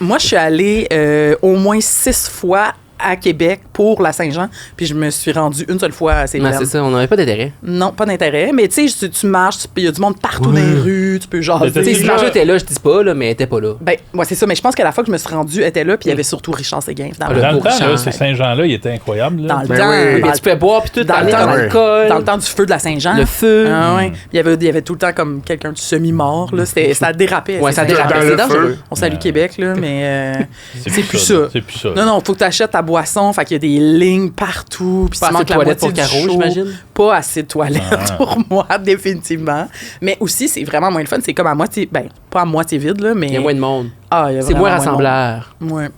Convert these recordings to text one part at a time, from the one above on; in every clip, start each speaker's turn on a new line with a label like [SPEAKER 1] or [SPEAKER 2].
[SPEAKER 1] moi, je suis allée au moins 6 fois à Québec pour la Saint-Jean, puis je me suis rendue une seule fois à Saint-Jean.
[SPEAKER 2] C'est ça, on n'avait pas d'intérêt.
[SPEAKER 1] Non, pas d'intérêt, mais tu sais, tu marches, il y a du monde partout dans les rues, tu peux jaser.
[SPEAKER 2] Tu sais, si Marja était là, je dis pas, là, mais elle était pas là.
[SPEAKER 1] Ben, ouais, c'est ça, mais je pense qu'à la fois que je me suis rendue, elle était là, puis il y avait surtout Richard Séguin.
[SPEAKER 3] Dans le temps, là, ces Saint-Jean-là, il était incroyable. Là.
[SPEAKER 1] Dans le temps.
[SPEAKER 2] Mais tu pouvais boire, puis tout, dans
[SPEAKER 1] le temps du feu de la Saint-Jean.
[SPEAKER 2] Le feu.
[SPEAKER 1] Ah, ouais. Il y avait tout le temps comme quelqu'un de semi-mort, là. Ça dérapait.
[SPEAKER 2] Ouais, ça dérapait.
[SPEAKER 1] C'est dangereux. On salue Québec, là, mais c'est plus ça.
[SPEAKER 3] C'est plus ça.
[SPEAKER 1] Non, faut que tu achètes ta boisson, fait qu'il y a des lignes partout, puis
[SPEAKER 2] pas assez de toilettes pour Caro, j'imagine.
[SPEAKER 1] Pas assez de toilettes pour moi, définitivement. Mais aussi, c'est vraiment moins le fun. C'est comme à moitié, ben, pas à moitié vide, là, mais...
[SPEAKER 2] Il y a moins de monde.
[SPEAKER 1] C'est
[SPEAKER 2] moins rassembleur.
[SPEAKER 1] Ouais.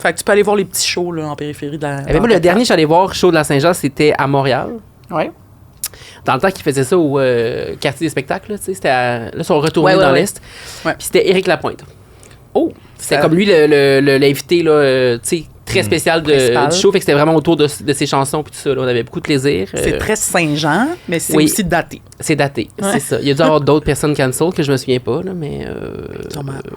[SPEAKER 1] Fait que tu peux aller voir les petits shows, là, en périphérie de la...
[SPEAKER 2] Moi, le dernier, j'allais voir show de la Saint-Jean, c'était à Montréal.
[SPEAKER 1] Ouais.
[SPEAKER 2] Dans le temps qu'ils faisaient ça au quartier des spectacles, tu sais, c'était là, ils sont retournés dans l'Est.
[SPEAKER 1] Ouais.
[SPEAKER 2] Puis c'était Éric Lapointe.
[SPEAKER 1] Oh!
[SPEAKER 2] C'était comme lui l'invité, là, tu sais, très spécial du show. Fait que c'était vraiment autour de ses chansons puis tout ça. Là. On avait beaucoup de plaisir.
[SPEAKER 1] C'est très Saint-Jean, mais c'est aussi daté.
[SPEAKER 2] C'est daté, c'est ça. Il y a dû y avoir d'autres personnes cancel que je me souviens pas, là, mais...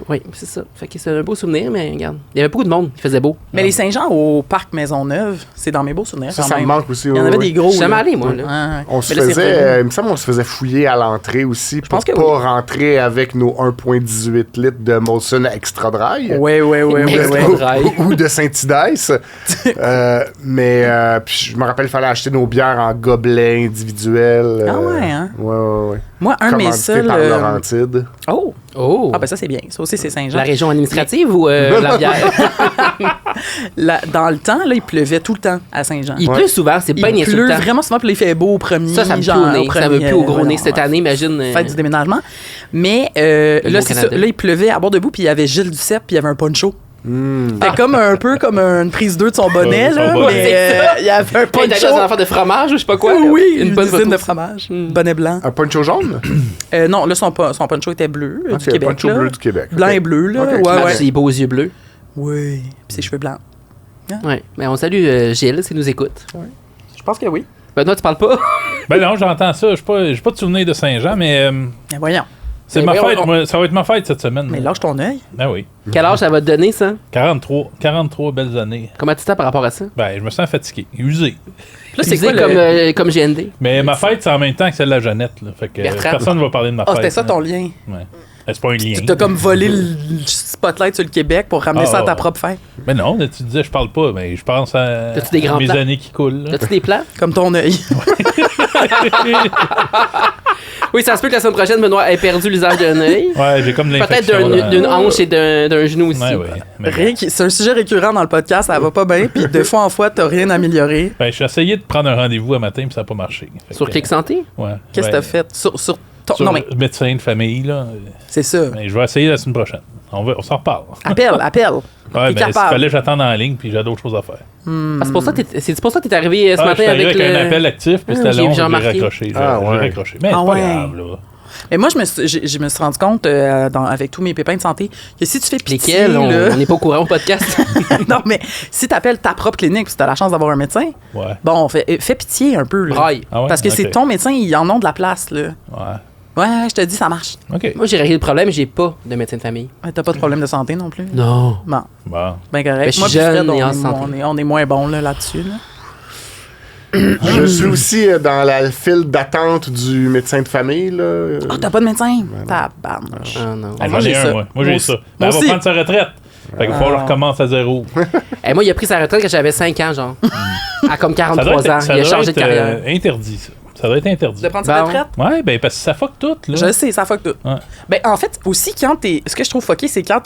[SPEAKER 2] oui, c'est ça. Fait que c'est un beau souvenir, mais regarde, il y avait beaucoup de monde. Il faisait beau.
[SPEAKER 1] Mais les Saint-Jean au parc Maisonneuve, c'est dans mes beaux souvenirs.
[SPEAKER 4] Ça me manque aussi.
[SPEAKER 1] Il y en avait des gros.
[SPEAKER 2] Je suis jamais allé, moi. Là.
[SPEAKER 4] On se faisait... il me semble qu'on se faisait fouiller à l'entrée aussi pour pas rentrer avec nos 1,18 litres de Molson Extra Dry.
[SPEAKER 1] Oui.
[SPEAKER 4] Ou de Saint-Hidace. Mais puis je me rappelle, il fallait acheter nos bières en gobelets individuels.
[SPEAKER 1] Ah ouais, hein?
[SPEAKER 4] Ouais.
[SPEAKER 1] Moi, un de mes seuls...
[SPEAKER 4] par Laurentide.
[SPEAKER 1] Oh! Ah ben ça, c'est bien. Ça aussi, c'est Saint-Jean.
[SPEAKER 2] La région administrative ou la bière?
[SPEAKER 1] Dans le temps, là, il pleuvait tout le temps à Saint-Jean.
[SPEAKER 2] Il pleut souvent, c'est pas
[SPEAKER 1] Il pleut vraiment souvent, puis là, il fait beau au premier.
[SPEAKER 2] Ça me pue au nez. Ça me pue au gros nez cette année, imagine.
[SPEAKER 1] Fête du déménagement. Mais là, c'est ça. Là, il pleuvait à bord debout, puis il y avait Gilles Duceppe, puis il y avait un poncho. C'était comme un peu comme une prise 2 de son bonnet, là. Mais il y avait un poncho.
[SPEAKER 2] Il était un enfant de fromage ou je sais pas quoi.
[SPEAKER 1] Oui, une bonne usine de fromage. Bonnet blanc.
[SPEAKER 4] Un poncho jaune?
[SPEAKER 1] Non, là, son poncho était bleu du Québec.
[SPEAKER 4] Un poncho bleu du Québec.
[SPEAKER 1] Blanc et bleu, là. Ouais.
[SPEAKER 2] Ses beaux yeux bleus.
[SPEAKER 1] Oui. Puis ses cheveux blancs.
[SPEAKER 2] Oui. Mais on salue Gilles, s'il nous écoute.
[SPEAKER 1] Je pense que oui.
[SPEAKER 2] Benoît, tu parles pas?
[SPEAKER 3] Ben non, j'entends ça. J'ai pas de souvenir de Saint-Jean, mais...
[SPEAKER 1] Mais voyons.
[SPEAKER 3] C'est ma fête, ça va être ma fête cette semaine.
[SPEAKER 1] Mais lâche ton œil.
[SPEAKER 3] Ben oui.
[SPEAKER 2] Quel âge ça va te donner, ça?
[SPEAKER 3] 43 belles années.
[SPEAKER 2] Comment tu t'es par rapport à ça?
[SPEAKER 3] Ben, je me sens fatigué, usé.
[SPEAKER 2] Là, c'est quoi comme GND?
[SPEAKER 3] Mais ma fête, c'est en même temps que celle de la Jeannette. Là, fait que personne ne va parler de ma fête.
[SPEAKER 1] C'était ça ton lien?
[SPEAKER 3] Ouais. C'est pas un lien.
[SPEAKER 1] Tu t'as comme volé le spotlight sur le Québec pour ramener ça à ta propre fête.
[SPEAKER 3] Mais non, tu disais je parle pas, mais je pense à mes années qui coulent.
[SPEAKER 2] As-tu des plans?
[SPEAKER 1] Comme ton œil.
[SPEAKER 2] Oui, ça se peut que la semaine prochaine, Benoît ait perdu l'usage d'un œil.
[SPEAKER 3] Ouais, j'ai comme l'infection.
[SPEAKER 2] Peut-être d'une hanche et d'un genou aussi.
[SPEAKER 3] Ouais.
[SPEAKER 1] C'est un sujet récurrent dans le podcast, ça va pas bien, puis de fois en fois, t'as rien amélioré.
[SPEAKER 3] Ben, j'ai essayé de prendre un rendez-vous un matin, puis ça n'a pas marché.
[SPEAKER 2] Sur Clic Santé?
[SPEAKER 3] Ouais.
[SPEAKER 1] Qu'est-ce que t'as fait? Sur
[SPEAKER 3] non, mais médecin de famille, là.
[SPEAKER 1] C'est ça.
[SPEAKER 3] Ben, je vais essayer la semaine prochaine. On s'en reparle.
[SPEAKER 1] Appelle.
[SPEAKER 3] Ouais, mais il fallait que j'attende en ligne, puis j'ai d'autres choses à faire.
[SPEAKER 2] C'est pour ça que t'es arrivé ce matin avec
[SPEAKER 3] un appel actif, puis c'était long, j'ai raccroché. J'ai raccroché. Mais c'est pas grave, là.
[SPEAKER 1] Mais moi, je me suis rendu compte, avec tous mes pépins de santé, que si tu fais pitié...
[SPEAKER 2] Lesquels? On n'est pas au courant au podcast.
[SPEAKER 1] Non, mais si tu appelles ta propre clinique puis tu as la chance d'avoir un médecin, bon, fais pitié un peu. Là, parce que c'est ton médecin, ils en ont de la place. Là. Ouais, je te dis, ça marche.
[SPEAKER 3] Okay.
[SPEAKER 2] Moi, j'ai réglé le problème, j'ai pas de médecin de famille.
[SPEAKER 1] T'as pas de problème de santé non plus?
[SPEAKER 2] Non.
[SPEAKER 1] Bon.
[SPEAKER 3] Ben
[SPEAKER 1] correct.
[SPEAKER 2] Je suis jeune et en santé.
[SPEAKER 1] On est moins bon là-dessus. Là.
[SPEAKER 4] Je suis aussi dans la file d'attente du médecin de famille. Là.
[SPEAKER 1] Ah, t'as pas de médecin? Tabarnouche.
[SPEAKER 2] Ah non.
[SPEAKER 3] Moi, j'ai ça. Moi, j'ai ça. Elle va prendre sa retraite. Fait qu'il faut qu'elle recommence à zéro.
[SPEAKER 2] Et moi, il a pris sa retraite quand j'avais 5 ans, genre. À comme 43 ans. Il a changé de carrière.
[SPEAKER 3] Interdit, ça. Ça doit être interdit.
[SPEAKER 1] De prendre sa retraite?
[SPEAKER 3] Ouais, ben parce que ça fuck tout, là.
[SPEAKER 1] Je sais, ça fuck tout.
[SPEAKER 3] Ouais.
[SPEAKER 1] Ben, en fait, aussi, quand ce que je trouve fucké, c'est quand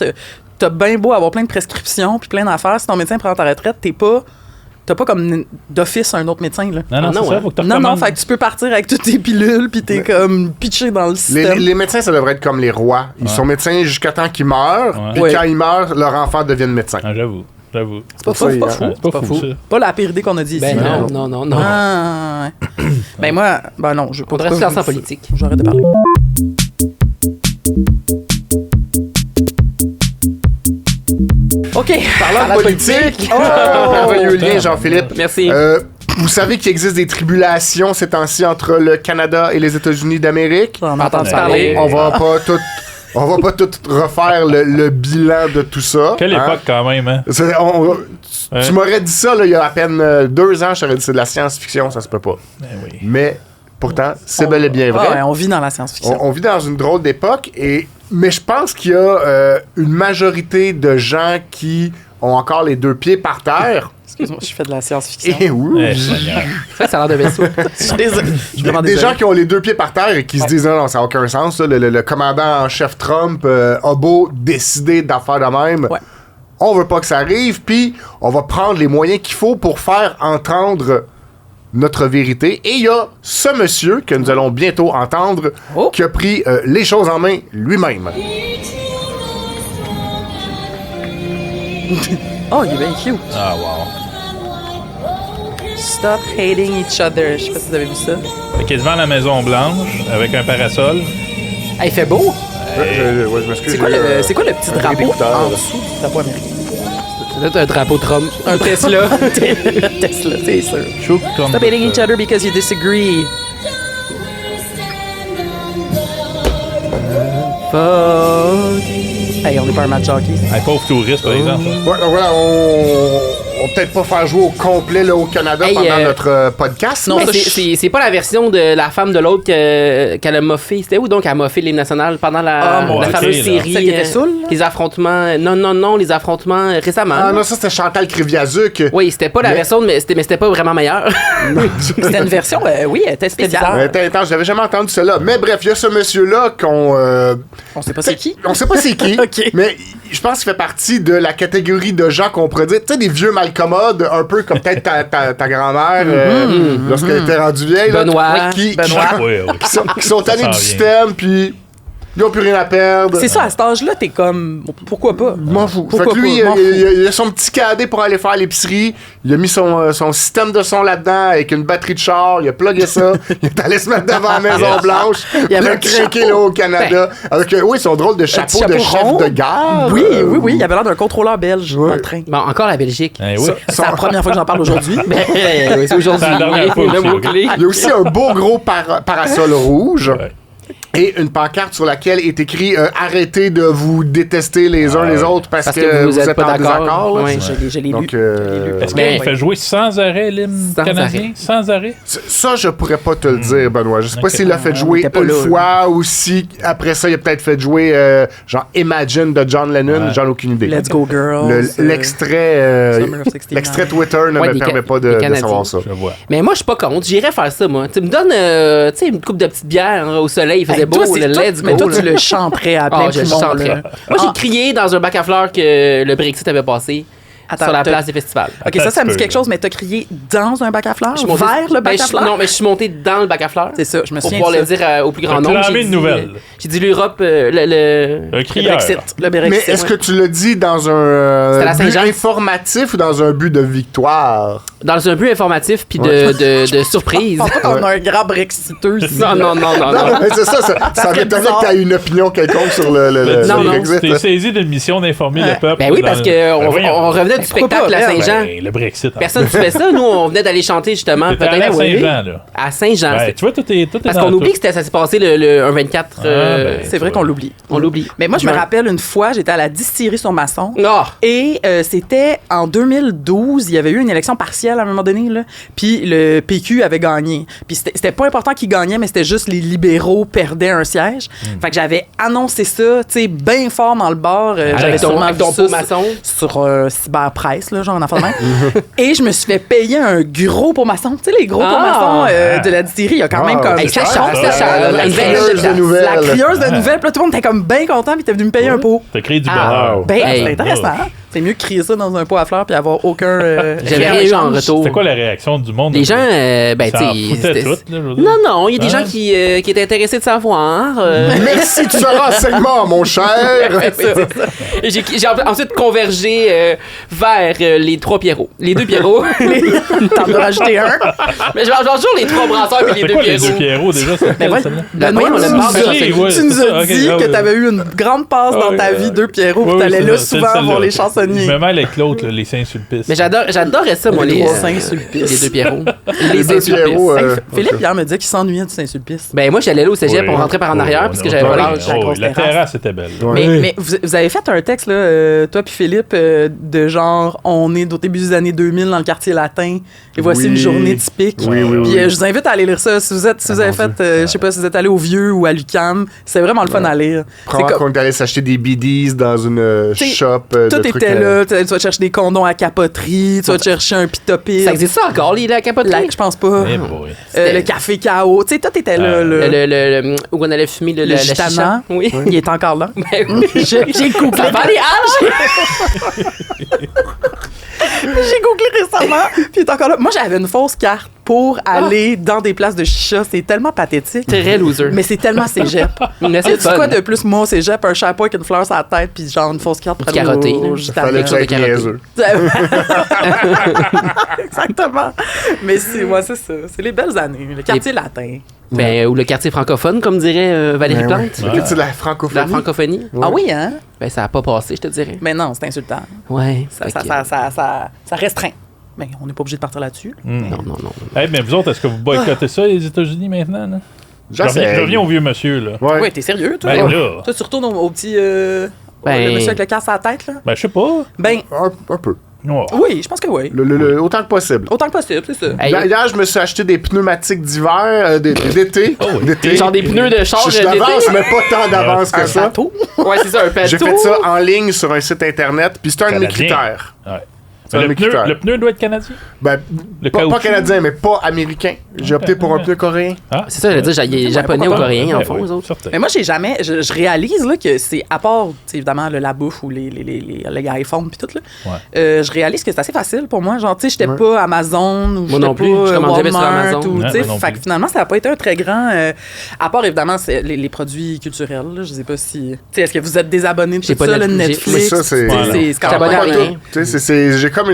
[SPEAKER 1] t'as bien beau avoir plein de prescriptions puis plein d'affaires, si ton médecin prend ta retraite, t'as pas comme d'office un autre médecin, là.
[SPEAKER 3] Non, c'est ça, faut que tu recommandes.
[SPEAKER 1] Non, fait que tu peux partir avec toutes tes pilules puis t'es comme pitché dans le système.
[SPEAKER 4] Les médecins, ça devrait être comme les rois. Ils sont médecins jusqu'à temps qu'ils meurent, puis quand ils meurent, leur enfant devient médecin.
[SPEAKER 3] Ah, j'avoue.
[SPEAKER 1] C'est pas fou.
[SPEAKER 3] Ça.
[SPEAKER 1] Pas la pire idée qu'on a dit ici.
[SPEAKER 2] Non.
[SPEAKER 1] Ah, ben moi, non, je
[SPEAKER 2] on devrait se lancer en politique.
[SPEAKER 1] J'arrête de parler. OK.
[SPEAKER 4] Parlant de politique, merveilleux lien, Jean-Philippe.
[SPEAKER 2] Merci.
[SPEAKER 4] Vous savez qu'il existe des tribulations ces temps-ci entre le Canada et les États-Unis d'Amérique.
[SPEAKER 1] On a entendu parler.
[SPEAKER 4] On va pas tout On va pas tout refaire le bilan de tout ça.
[SPEAKER 3] Quelle époque, quand même, hein?
[SPEAKER 4] Tu m'aurais dit ça, là, il y a à peine 2 ans, je t'aurais dit c'est de la science-fiction, ça se peut pas.
[SPEAKER 3] Oui.
[SPEAKER 4] Mais pourtant, c'est bel et bien vrai.
[SPEAKER 1] Ouais, on vit dans la science-fiction.
[SPEAKER 4] On vit dans une drôle d'époque, mais je pense qu'il y a une majorité de gens qui ont encore les 2 pieds par terre.
[SPEAKER 1] Excuse-moi, je fais de la science-fiction.
[SPEAKER 4] Et oui.
[SPEAKER 2] Ça a l'air de vaisseau.
[SPEAKER 1] Je suis désolé.
[SPEAKER 4] Des gens qui ont les 2 pieds par terre et qui se disent non, ça n'a aucun sens. Là, le commandant en chef Trump a beau décider d'en faire de même.
[SPEAKER 1] Ouais.
[SPEAKER 4] On veut pas que ça arrive, puis on va prendre les moyens qu'il faut pour faire entendre notre vérité. Et il y a ce monsieur que nous allons bientôt entendre qui a pris les choses en main lui-même.
[SPEAKER 1] Oh, il est bien cute.
[SPEAKER 3] Ah, wow.
[SPEAKER 1] Stop hating each other. Je sais pas si vous avez vu ça.
[SPEAKER 3] Fait qu'il est devant la Maison Blanche avec un parasol.
[SPEAKER 2] Il fait beau.
[SPEAKER 4] Je m'excuse.
[SPEAKER 1] C'est quoi le petit drapeau en dessous du drapeau américain?
[SPEAKER 2] C'est peut-être un drapeau Trump.
[SPEAKER 1] Un Tesla. Tesla, c'est sûr. Stop hating each other because you disagree. Fuck. Hey, on n'est pas un match hockey.
[SPEAKER 3] Un pauvre touriste, par exemple.
[SPEAKER 4] Ouais, donc voilà, on va peut-être pas faire jouer au complet là, au Canada pendant notre podcast.
[SPEAKER 2] Non, c'est pas la version de la femme de l'autre qu'elle a moffé. C'était où donc elle a moffé les nationales pendant la fameuse série?
[SPEAKER 1] Celle qui était saoule?
[SPEAKER 2] Les affrontements. Non, les affrontements récemment.
[SPEAKER 4] Ah non, ça c'était Chantal Kriviazuk.
[SPEAKER 2] Oui, c'était pas la version, mais c'était pas vraiment meilleur.
[SPEAKER 1] C'était une version, oui, elle était spéciale.
[SPEAKER 4] J'avais jamais entendu cela. Mais bref, il y a ce monsieur-là
[SPEAKER 1] on sait pas c'est qui.
[SPEAKER 4] On sait pas c'est qui.
[SPEAKER 1] OK.
[SPEAKER 4] Mais je pense qu'il fait partie de la catégorie de gens qu'on pourrait dire, tu sais, des vieux malcommodes, un peu comme peut-être ta grand-mère lorsqu'elle était rendue vieille.
[SPEAKER 2] Benoît.
[SPEAKER 4] Qui sont tannés
[SPEAKER 3] Ça
[SPEAKER 4] du
[SPEAKER 3] s'en
[SPEAKER 4] système, puis ils n'ont plus rien à perdre.
[SPEAKER 1] C'est ça, à cet âge-là, t'es comme. Pourquoi pas?
[SPEAKER 4] M'en fous.
[SPEAKER 1] Pourquoi
[SPEAKER 4] Fait que lui,
[SPEAKER 1] pas?
[SPEAKER 4] il a son petit cadet pour aller faire l'épicerie. Il a mis son système de son là-dedans avec une batterie de char. Il a plugué ça. Il est allé se mettre devant la Maison-Blanche. Il a craqué là au Canada. Avec, son drôle de chapeau de chef
[SPEAKER 1] rond.
[SPEAKER 4] de gare.
[SPEAKER 1] Oui. Il avait l'air d'un contrôleur belge dans le train.
[SPEAKER 2] Bon, encore la Belgique.
[SPEAKER 3] Oui.
[SPEAKER 1] C'est la première fois que j'en parle aujourd'hui.
[SPEAKER 2] C'est aujourd'hui.
[SPEAKER 3] C'est la dernière fois
[SPEAKER 2] Le
[SPEAKER 3] aussi,
[SPEAKER 2] mot-clé.
[SPEAKER 4] Il y a aussi un beau gros parasol rouge.
[SPEAKER 3] Ouais.
[SPEAKER 4] Et une pancarte sur laquelle est écrit arrêtez de vous détester les uns les autres parce que vous êtes pas en désaccord.
[SPEAKER 2] Ouais.
[SPEAKER 1] Je l'ai lu.
[SPEAKER 4] Donc,
[SPEAKER 3] Est-ce qu'il fait jouer sans arrêt l'hymne canadien? Sans arrêt?
[SPEAKER 4] ça, je pourrais pas te le dire, Benoît. Je sais pas s'il l'a fait jouer une fois ou si après ça, il a peut-être fait jouer genre Imagine de John Lennon. J'en ai aucune idée.
[SPEAKER 1] Let's Go Girls.
[SPEAKER 4] L'extrait
[SPEAKER 1] Summer of 69.
[SPEAKER 4] l'extrait Twitter ne me permet pas de savoir ça.
[SPEAKER 3] Je vois.
[SPEAKER 2] Mais moi, je suis pas contre. J'irais faire ça, moi. Tu me donnes une coupe de petites bières au soleil. Il faisait beau. Let's go.
[SPEAKER 1] Mais toi, tu le chanterais à plein
[SPEAKER 2] je
[SPEAKER 1] poumon,
[SPEAKER 2] chanterais.
[SPEAKER 1] là.
[SPEAKER 2] Moi, j'ai crié dans un bac à fleurs que le Brexit avait passé sur la place des festivals.
[SPEAKER 1] OK, ça me dit quelque chose, mais t'as crié dans un bac à fleurs? Vers le bac à fleurs?
[SPEAKER 2] Non, mais je suis monté dans le bac à fleurs.
[SPEAKER 1] C'est ça, je me
[SPEAKER 2] Pour
[SPEAKER 1] souviens
[SPEAKER 2] pouvoir
[SPEAKER 1] de ça.
[SPEAKER 2] le dire au plus grand
[SPEAKER 3] T'as
[SPEAKER 2] nombre.
[SPEAKER 3] clamé une nouvelle.
[SPEAKER 2] J'ai dit l'Europe,
[SPEAKER 3] Un
[SPEAKER 1] Le
[SPEAKER 3] crieur.
[SPEAKER 1] Brexit. Le
[SPEAKER 4] Mais
[SPEAKER 1] Brexit.
[SPEAKER 4] est-ce que tu l'as dit dans un
[SPEAKER 2] C'était la
[SPEAKER 4] but
[SPEAKER 2] Saint-Jean.
[SPEAKER 4] informatif ou dans un but de victoire?
[SPEAKER 2] Dans un but informatif puis de surprise.
[SPEAKER 1] Je pense pas qu'on a un grand brexiteux ici.
[SPEAKER 2] Non.
[SPEAKER 4] Non, mais c'est ça
[SPEAKER 1] serait
[SPEAKER 4] m'étonnerait
[SPEAKER 1] bizarre.
[SPEAKER 4] que tu aies une opinion quelconque sur le
[SPEAKER 2] Non,
[SPEAKER 4] Brexit.
[SPEAKER 3] T'es saisi d'une mission d'informer le peuple.
[SPEAKER 2] Ben oui, parce qu'on revenait du
[SPEAKER 1] pourquoi
[SPEAKER 2] spectacle
[SPEAKER 1] pas,
[SPEAKER 2] à Saint-Jean.
[SPEAKER 3] Ben, le Brexit.
[SPEAKER 2] Personne ne fait ça. Nous, on venait d'aller chanter justement.
[SPEAKER 3] T'étais allé à
[SPEAKER 2] Peut-être
[SPEAKER 3] Saint-Jean, là.
[SPEAKER 2] à Saint-Jean.
[SPEAKER 3] Ben, tu vois, tout est
[SPEAKER 2] Parce
[SPEAKER 3] dans
[SPEAKER 2] qu'on
[SPEAKER 3] tout.
[SPEAKER 2] oublie que ça s'est passé le 24.
[SPEAKER 3] ben,
[SPEAKER 1] C'est vrai qu'on l'oublie.
[SPEAKER 2] On l'oublie.
[SPEAKER 1] Mais moi, je me rappelle une fois, j'étais à la distillerie sur Masson.
[SPEAKER 2] Oh!
[SPEAKER 1] Et c'était en 2012, il y avait eu une élection partielle à un moment donné, là. Puis le PQ avait gagné. Puis c'était pas important qu'ils gagnaient, mais c'était juste les libéraux perdaient un siège. Fait que j'avais annoncé ça, tu sais, bien fort dans le bar. J'avais
[SPEAKER 2] Avec ton
[SPEAKER 1] sûrement vu
[SPEAKER 2] pot
[SPEAKER 1] ça
[SPEAKER 2] maçon.
[SPEAKER 1] sur Cyberpresse, là, genre en affaire de même. Et je me suis fait payer un gros pot maçon. Tu sais, les gros pots maçons de la distillerie, il y a quand même comme...
[SPEAKER 2] Hey, c'est cher,
[SPEAKER 3] ça,
[SPEAKER 2] c'est cher.
[SPEAKER 4] la
[SPEAKER 2] Une
[SPEAKER 4] crieuse
[SPEAKER 2] belle
[SPEAKER 4] de nouvelles.
[SPEAKER 1] La crieuse de nouvelles. Puis là, tout le monde était comme bien content, puis t'es venu me payer un pot.
[SPEAKER 3] T'as créé du
[SPEAKER 2] Ah.
[SPEAKER 3] bonheur.
[SPEAKER 1] Ben,
[SPEAKER 2] Hey.
[SPEAKER 1] c'est intéressant. Hein? C'est mieux de crier ça dans un pot à fleurs puis avoir aucun.
[SPEAKER 2] J'avais rien eu en retour.
[SPEAKER 3] C'était quoi la réaction du monde?
[SPEAKER 2] Les gens, ben,
[SPEAKER 3] Ça en
[SPEAKER 2] tu
[SPEAKER 3] foutait
[SPEAKER 2] sais.
[SPEAKER 3] tout, là, je veux dire.
[SPEAKER 2] Non, il y a des
[SPEAKER 3] Hein?
[SPEAKER 2] gens qui étaient intéressés de savoir.
[SPEAKER 4] Merci de ce renseignement, mon cher.
[SPEAKER 2] Et j'ai ensuite convergé vers les 3 Pierrots. Les 2 Pierrots.
[SPEAKER 1] T'en as rajouté un.
[SPEAKER 2] Mais je mange toujours les 3 brasseurs et les
[SPEAKER 3] C'est
[SPEAKER 2] 2
[SPEAKER 3] quoi les deux
[SPEAKER 2] Pierrots.
[SPEAKER 3] Pierrots déjà? C'est
[SPEAKER 1] Ben,
[SPEAKER 3] quoi,
[SPEAKER 1] ouais.
[SPEAKER 3] celle-là?
[SPEAKER 1] Benoît,
[SPEAKER 2] on a
[SPEAKER 1] tu
[SPEAKER 2] une
[SPEAKER 1] nous
[SPEAKER 2] barre de
[SPEAKER 1] as-
[SPEAKER 3] chansonnier, ouais,
[SPEAKER 1] tu nous
[SPEAKER 3] c'est ça,
[SPEAKER 1] as
[SPEAKER 3] ok,
[SPEAKER 1] dit
[SPEAKER 3] ah
[SPEAKER 1] que
[SPEAKER 3] ouais.
[SPEAKER 1] t'avais eu une grande passe dans ta vie, 2 Pierrots, puis
[SPEAKER 3] oui,
[SPEAKER 1] t'allais
[SPEAKER 3] c'est
[SPEAKER 1] là
[SPEAKER 3] ça, c'est
[SPEAKER 1] souvent
[SPEAKER 3] celle-là.
[SPEAKER 1] voir les chansons. Poissonnier.
[SPEAKER 3] Je me mêle avec l'autre, là, les Saint-Sulpice.
[SPEAKER 2] Mais j'adorais ça, moi,
[SPEAKER 1] Les
[SPEAKER 2] les
[SPEAKER 1] trois Saint-Sulpice.
[SPEAKER 2] les deux Pierrots.
[SPEAKER 4] Les deux Pierrots.
[SPEAKER 1] Philippe, hier, me disait qu'il s'ennuyait du Saint-Sulpice.
[SPEAKER 2] Ben, moi, j'allais là au cégep,
[SPEAKER 3] Oui.
[SPEAKER 2] on rentrait par en arrière, parce que j'avais pas l'âge.
[SPEAKER 3] La terrasse était belle.
[SPEAKER 1] Mais vous avez fait un texte, là, toi puis Philippe, de genre, on est au début des années 2000 dans le quartier latin, et voici une journée typique.
[SPEAKER 4] Oui.
[SPEAKER 1] Puis je vous invite à aller lire ça. Si vous avez fait, je sais pas si vous êtes allé au Vieux ou à l'UQAM, c'est vraiment le fun à lire.
[SPEAKER 4] Prendre qu'on est allé s'acheter des BDs dans une shop.
[SPEAKER 1] Tout était là. Tu vas chercher des condoms à capoterie, tu vas chercher un pitopil.
[SPEAKER 2] Ça existe ça encore, les capoteries?
[SPEAKER 1] Je pense pas. Le café KO. Tu sais, tout était là.
[SPEAKER 2] Où on allait fumer le
[SPEAKER 1] Gitana.
[SPEAKER 2] chicha. Oui.
[SPEAKER 1] Il est encore là.
[SPEAKER 2] Ben oui.
[SPEAKER 1] J'ai googlé.
[SPEAKER 2] Ça va les haches!
[SPEAKER 1] J'ai googlé récemment, puis il est encore là. Moi, j'avais une fausse carte pour aller dans des places de chicha. C'est tellement pathétique.
[SPEAKER 2] Très loser.
[SPEAKER 1] Mais c'est tellement cégep.
[SPEAKER 2] Mais c'est
[SPEAKER 1] C'est quoi de plus, moi, au cégep, un chapeau avec une fleur sur la tête, puis genre une fausse carte pour aller
[SPEAKER 2] Carotté, là.
[SPEAKER 1] au
[SPEAKER 4] Ça fallait
[SPEAKER 1] Gitana.
[SPEAKER 4] que ça niaiseux.
[SPEAKER 1] Exactement. Mais c'est ça. C'est les belles années. Le quartier latin.
[SPEAKER 2] Ben, ou le quartier francophone, comme dirait Valérie Plante.
[SPEAKER 4] Tu la francophonie.
[SPEAKER 2] La francophonie.
[SPEAKER 1] Ah oui, hein?
[SPEAKER 2] Ben, ça a pas passé, je te dirais.
[SPEAKER 1] Mais non, c'est insultant.
[SPEAKER 2] Ouais.
[SPEAKER 1] Ça restreint. Mais on n'est pas obligé de partir là-dessus.
[SPEAKER 2] Non.
[SPEAKER 3] Hey, mais vous autres, est-ce que vous boycottez ça, les États-Unis, maintenant? Là? Je
[SPEAKER 4] J'essaie.
[SPEAKER 3] reviens au vieux monsieur, là.
[SPEAKER 4] Ouais.
[SPEAKER 1] Oui, t'es sérieux, toi?
[SPEAKER 3] Ben là.
[SPEAKER 1] Toi, tu retournes au petit...
[SPEAKER 2] Ben-
[SPEAKER 1] le monsieur avec le casse à la tête, là?
[SPEAKER 3] Ben, je sais pas.
[SPEAKER 1] Ben,
[SPEAKER 4] Un peu.
[SPEAKER 3] Ouais.
[SPEAKER 1] oui, je pense que oui.
[SPEAKER 4] Autant que possible.
[SPEAKER 1] Autant que possible, c'est ça.
[SPEAKER 2] Hey,
[SPEAKER 4] Hier, je me suis acheté des pneumatiques d'hiver, d'été. D'été.
[SPEAKER 2] genre des pneus de char
[SPEAKER 4] Je
[SPEAKER 2] d'été.
[SPEAKER 4] d'avance, mais pas tant d'avance que ça.
[SPEAKER 1] Bateau.
[SPEAKER 2] Ouais, c'est ça, un plateau.
[SPEAKER 4] J'ai fait ça en ligne sur un site internet, puis c'est un de mes
[SPEAKER 3] Canadien.
[SPEAKER 4] critères.
[SPEAKER 3] Ouais.
[SPEAKER 4] C'est un de
[SPEAKER 3] Mais
[SPEAKER 4] mes critères.
[SPEAKER 3] le pneu doit être canadien?
[SPEAKER 4] Ben,
[SPEAKER 3] Le
[SPEAKER 4] pas
[SPEAKER 3] caoutchouc.
[SPEAKER 4] canadien, mais pas américain. J'ai opté pour un pneu coréen.
[SPEAKER 3] Ah,
[SPEAKER 2] C'est ça, j'allais dire, il y a japonais ou coréen, en fond, eux autres.
[SPEAKER 1] Mais moi, j'ai jamais... Je réalise là, que c'est, à part, tu sais, évidemment, la bouffe ou les iPhones puis tout, là, je réalise que c'est assez facile pour moi. Genre, tu sais, j'étais pas Amazon ou
[SPEAKER 2] Moi non
[SPEAKER 1] j'étais
[SPEAKER 2] plus,
[SPEAKER 1] pas
[SPEAKER 2] je commande jamais sur
[SPEAKER 1] Walmart
[SPEAKER 2] Amazon.
[SPEAKER 1] ou, tu sais,
[SPEAKER 3] moi non
[SPEAKER 1] fait
[SPEAKER 3] plus.
[SPEAKER 1] que finalement, ça n'a pas été un très grand... à part, évidemment, c'est les produits culturels. Là, je sais pas si... Tu sais, est-ce que vous êtes désabonné de
[SPEAKER 2] J'ai
[SPEAKER 1] tout
[SPEAKER 2] pas
[SPEAKER 1] ça, le
[SPEAKER 2] Netflix.
[SPEAKER 1] Netflix?
[SPEAKER 4] Mais ça, c'est-
[SPEAKER 1] Tu sais,
[SPEAKER 3] Voilà.
[SPEAKER 1] c'est quand
[SPEAKER 2] T'abonnes à
[SPEAKER 1] même...
[SPEAKER 2] rien.
[SPEAKER 4] Tu sais, j'ai comme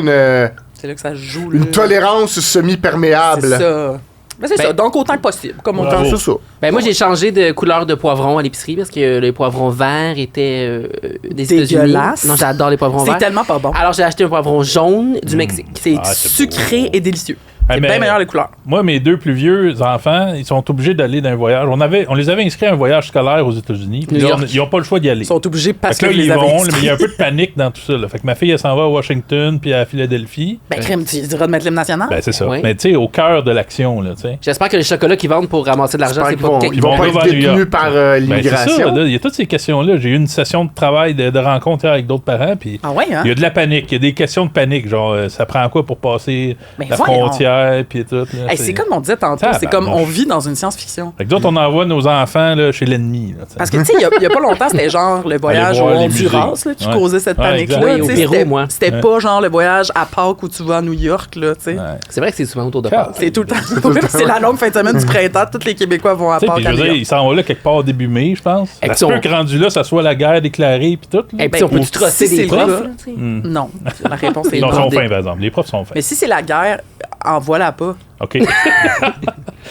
[SPEAKER 1] C'est là que ça se joue. là.
[SPEAKER 4] une tolérance semi-perméable.
[SPEAKER 1] C'est ça. Ben, c'est ça. Donc, autant que possible. Comme on
[SPEAKER 3] Bravo.
[SPEAKER 1] dit.
[SPEAKER 4] C'est ça.
[SPEAKER 2] Ben, moi, j'ai changé de couleur de poivron à l'épicerie parce que les poivrons verts étaient des États-Unis.
[SPEAKER 1] Dégueulasse.
[SPEAKER 2] Non, j'adore les poivrons
[SPEAKER 1] C'est
[SPEAKER 2] verts.
[SPEAKER 1] tellement pas bon.
[SPEAKER 2] Alors, j'ai acheté un poivron jaune du Mexique.
[SPEAKER 1] C'est
[SPEAKER 3] Ah, c'est
[SPEAKER 1] sucré
[SPEAKER 3] beau.
[SPEAKER 1] et délicieux.
[SPEAKER 3] Ah,
[SPEAKER 1] C'est
[SPEAKER 3] mais-
[SPEAKER 1] bien meilleur les couleurs.
[SPEAKER 3] Moi, mes deux plus vieux enfants, ils sont obligés d'aller dans un voyage. On les avait inscrits à un voyage scolaire aux États-Unis. Puis
[SPEAKER 2] New
[SPEAKER 3] là,
[SPEAKER 2] York.
[SPEAKER 3] ils n'ont pas le choix d'y aller.
[SPEAKER 1] Ils sont obligés parce
[SPEAKER 3] Fait
[SPEAKER 1] que
[SPEAKER 3] que là,
[SPEAKER 1] les
[SPEAKER 3] ils
[SPEAKER 1] avez
[SPEAKER 3] vont, là, mais
[SPEAKER 1] inscrits.
[SPEAKER 3] il y a un peu de panique dans tout ça. Là. Fait que ma fille, elle s'en va à Washington puis à Philadelphie.
[SPEAKER 1] Ben, crème, tu diras de mettre l'hymne national?
[SPEAKER 3] Ben, c'est ça.
[SPEAKER 2] Oui.
[SPEAKER 3] Mais tu sais, au cœur de l'action, là, tu sais.
[SPEAKER 2] J'espère que les chocolats qu'ils vendent pour ramasser de l'argent,
[SPEAKER 4] J'espère
[SPEAKER 2] c'est
[SPEAKER 4] qu'ils
[SPEAKER 2] pas
[SPEAKER 4] vont,
[SPEAKER 2] cake.
[SPEAKER 4] ils vont pas
[SPEAKER 3] vont
[SPEAKER 4] être
[SPEAKER 3] à New York.
[SPEAKER 4] détenus par
[SPEAKER 3] Ben, c'est ça,
[SPEAKER 4] l'immigration.
[SPEAKER 3] là, il y a toutes ces questions-là. J'ai eu une session de travail, de rencontre avec d'autres parents, puis
[SPEAKER 1] Ah ouais, hein?
[SPEAKER 3] il y a de la panique. Il y a des questions de panique, genre, ça prend quoi pour passer
[SPEAKER 1] Ben,
[SPEAKER 3] la
[SPEAKER 1] voyons.
[SPEAKER 3] frontière, puis tout. Là,
[SPEAKER 1] Hey, c'est comme on disait tantôt, c'est comme on vit dans une science-fiction.
[SPEAKER 3] Fait que d'autres, on envoie nos enfants là, chez l'ennemi. Là, tu sais.
[SPEAKER 1] Parce que, tu sais, il y a pas longtemps, c'était genre le voyage au
[SPEAKER 3] voir les
[SPEAKER 1] Honduras
[SPEAKER 3] musées.
[SPEAKER 1] là, qui
[SPEAKER 3] Ouais.
[SPEAKER 1] causait cette
[SPEAKER 3] Ouais,
[SPEAKER 1] panique-là.
[SPEAKER 3] exact.
[SPEAKER 2] Oui, au
[SPEAKER 1] Tu sais,
[SPEAKER 2] Pérou,
[SPEAKER 1] c'était-
[SPEAKER 2] moi.
[SPEAKER 1] C'était
[SPEAKER 3] Ouais.
[SPEAKER 1] pas genre le voyage à Pâques où tu vas à New York, là, tu sais.
[SPEAKER 3] Ouais.
[SPEAKER 2] C'est vrai que c'est souvent autour de
[SPEAKER 3] Car-
[SPEAKER 2] Pâques.
[SPEAKER 1] C'est tout le temps. C'est la longue fin de semaine du printemps. Tous les Québécois vont à
[SPEAKER 3] Tu sais,
[SPEAKER 1] Pâques
[SPEAKER 3] puis
[SPEAKER 1] à
[SPEAKER 3] je veux
[SPEAKER 1] New
[SPEAKER 3] dire,
[SPEAKER 1] York.
[SPEAKER 3] ils s'en vont là quelque part début mai, je pense.
[SPEAKER 2] Et
[SPEAKER 3] Ça
[SPEAKER 2] puis
[SPEAKER 3] se peut
[SPEAKER 2] on-
[SPEAKER 3] que rendu là, ça soit la guerre déclarée, puis tout. là.
[SPEAKER 2] Et puis, on peut
[SPEAKER 1] Ben,
[SPEAKER 2] du trosser
[SPEAKER 1] si
[SPEAKER 2] des
[SPEAKER 1] c'est
[SPEAKER 2] profs.
[SPEAKER 1] le cas.
[SPEAKER 2] là, tu sais.
[SPEAKER 1] Non, la réponse est
[SPEAKER 3] Ils sont
[SPEAKER 1] non.
[SPEAKER 3] fins, par exemple. Les profs sont fins.
[SPEAKER 1] Mais si c'est la guerre, envoie-la pas.
[SPEAKER 3] OK.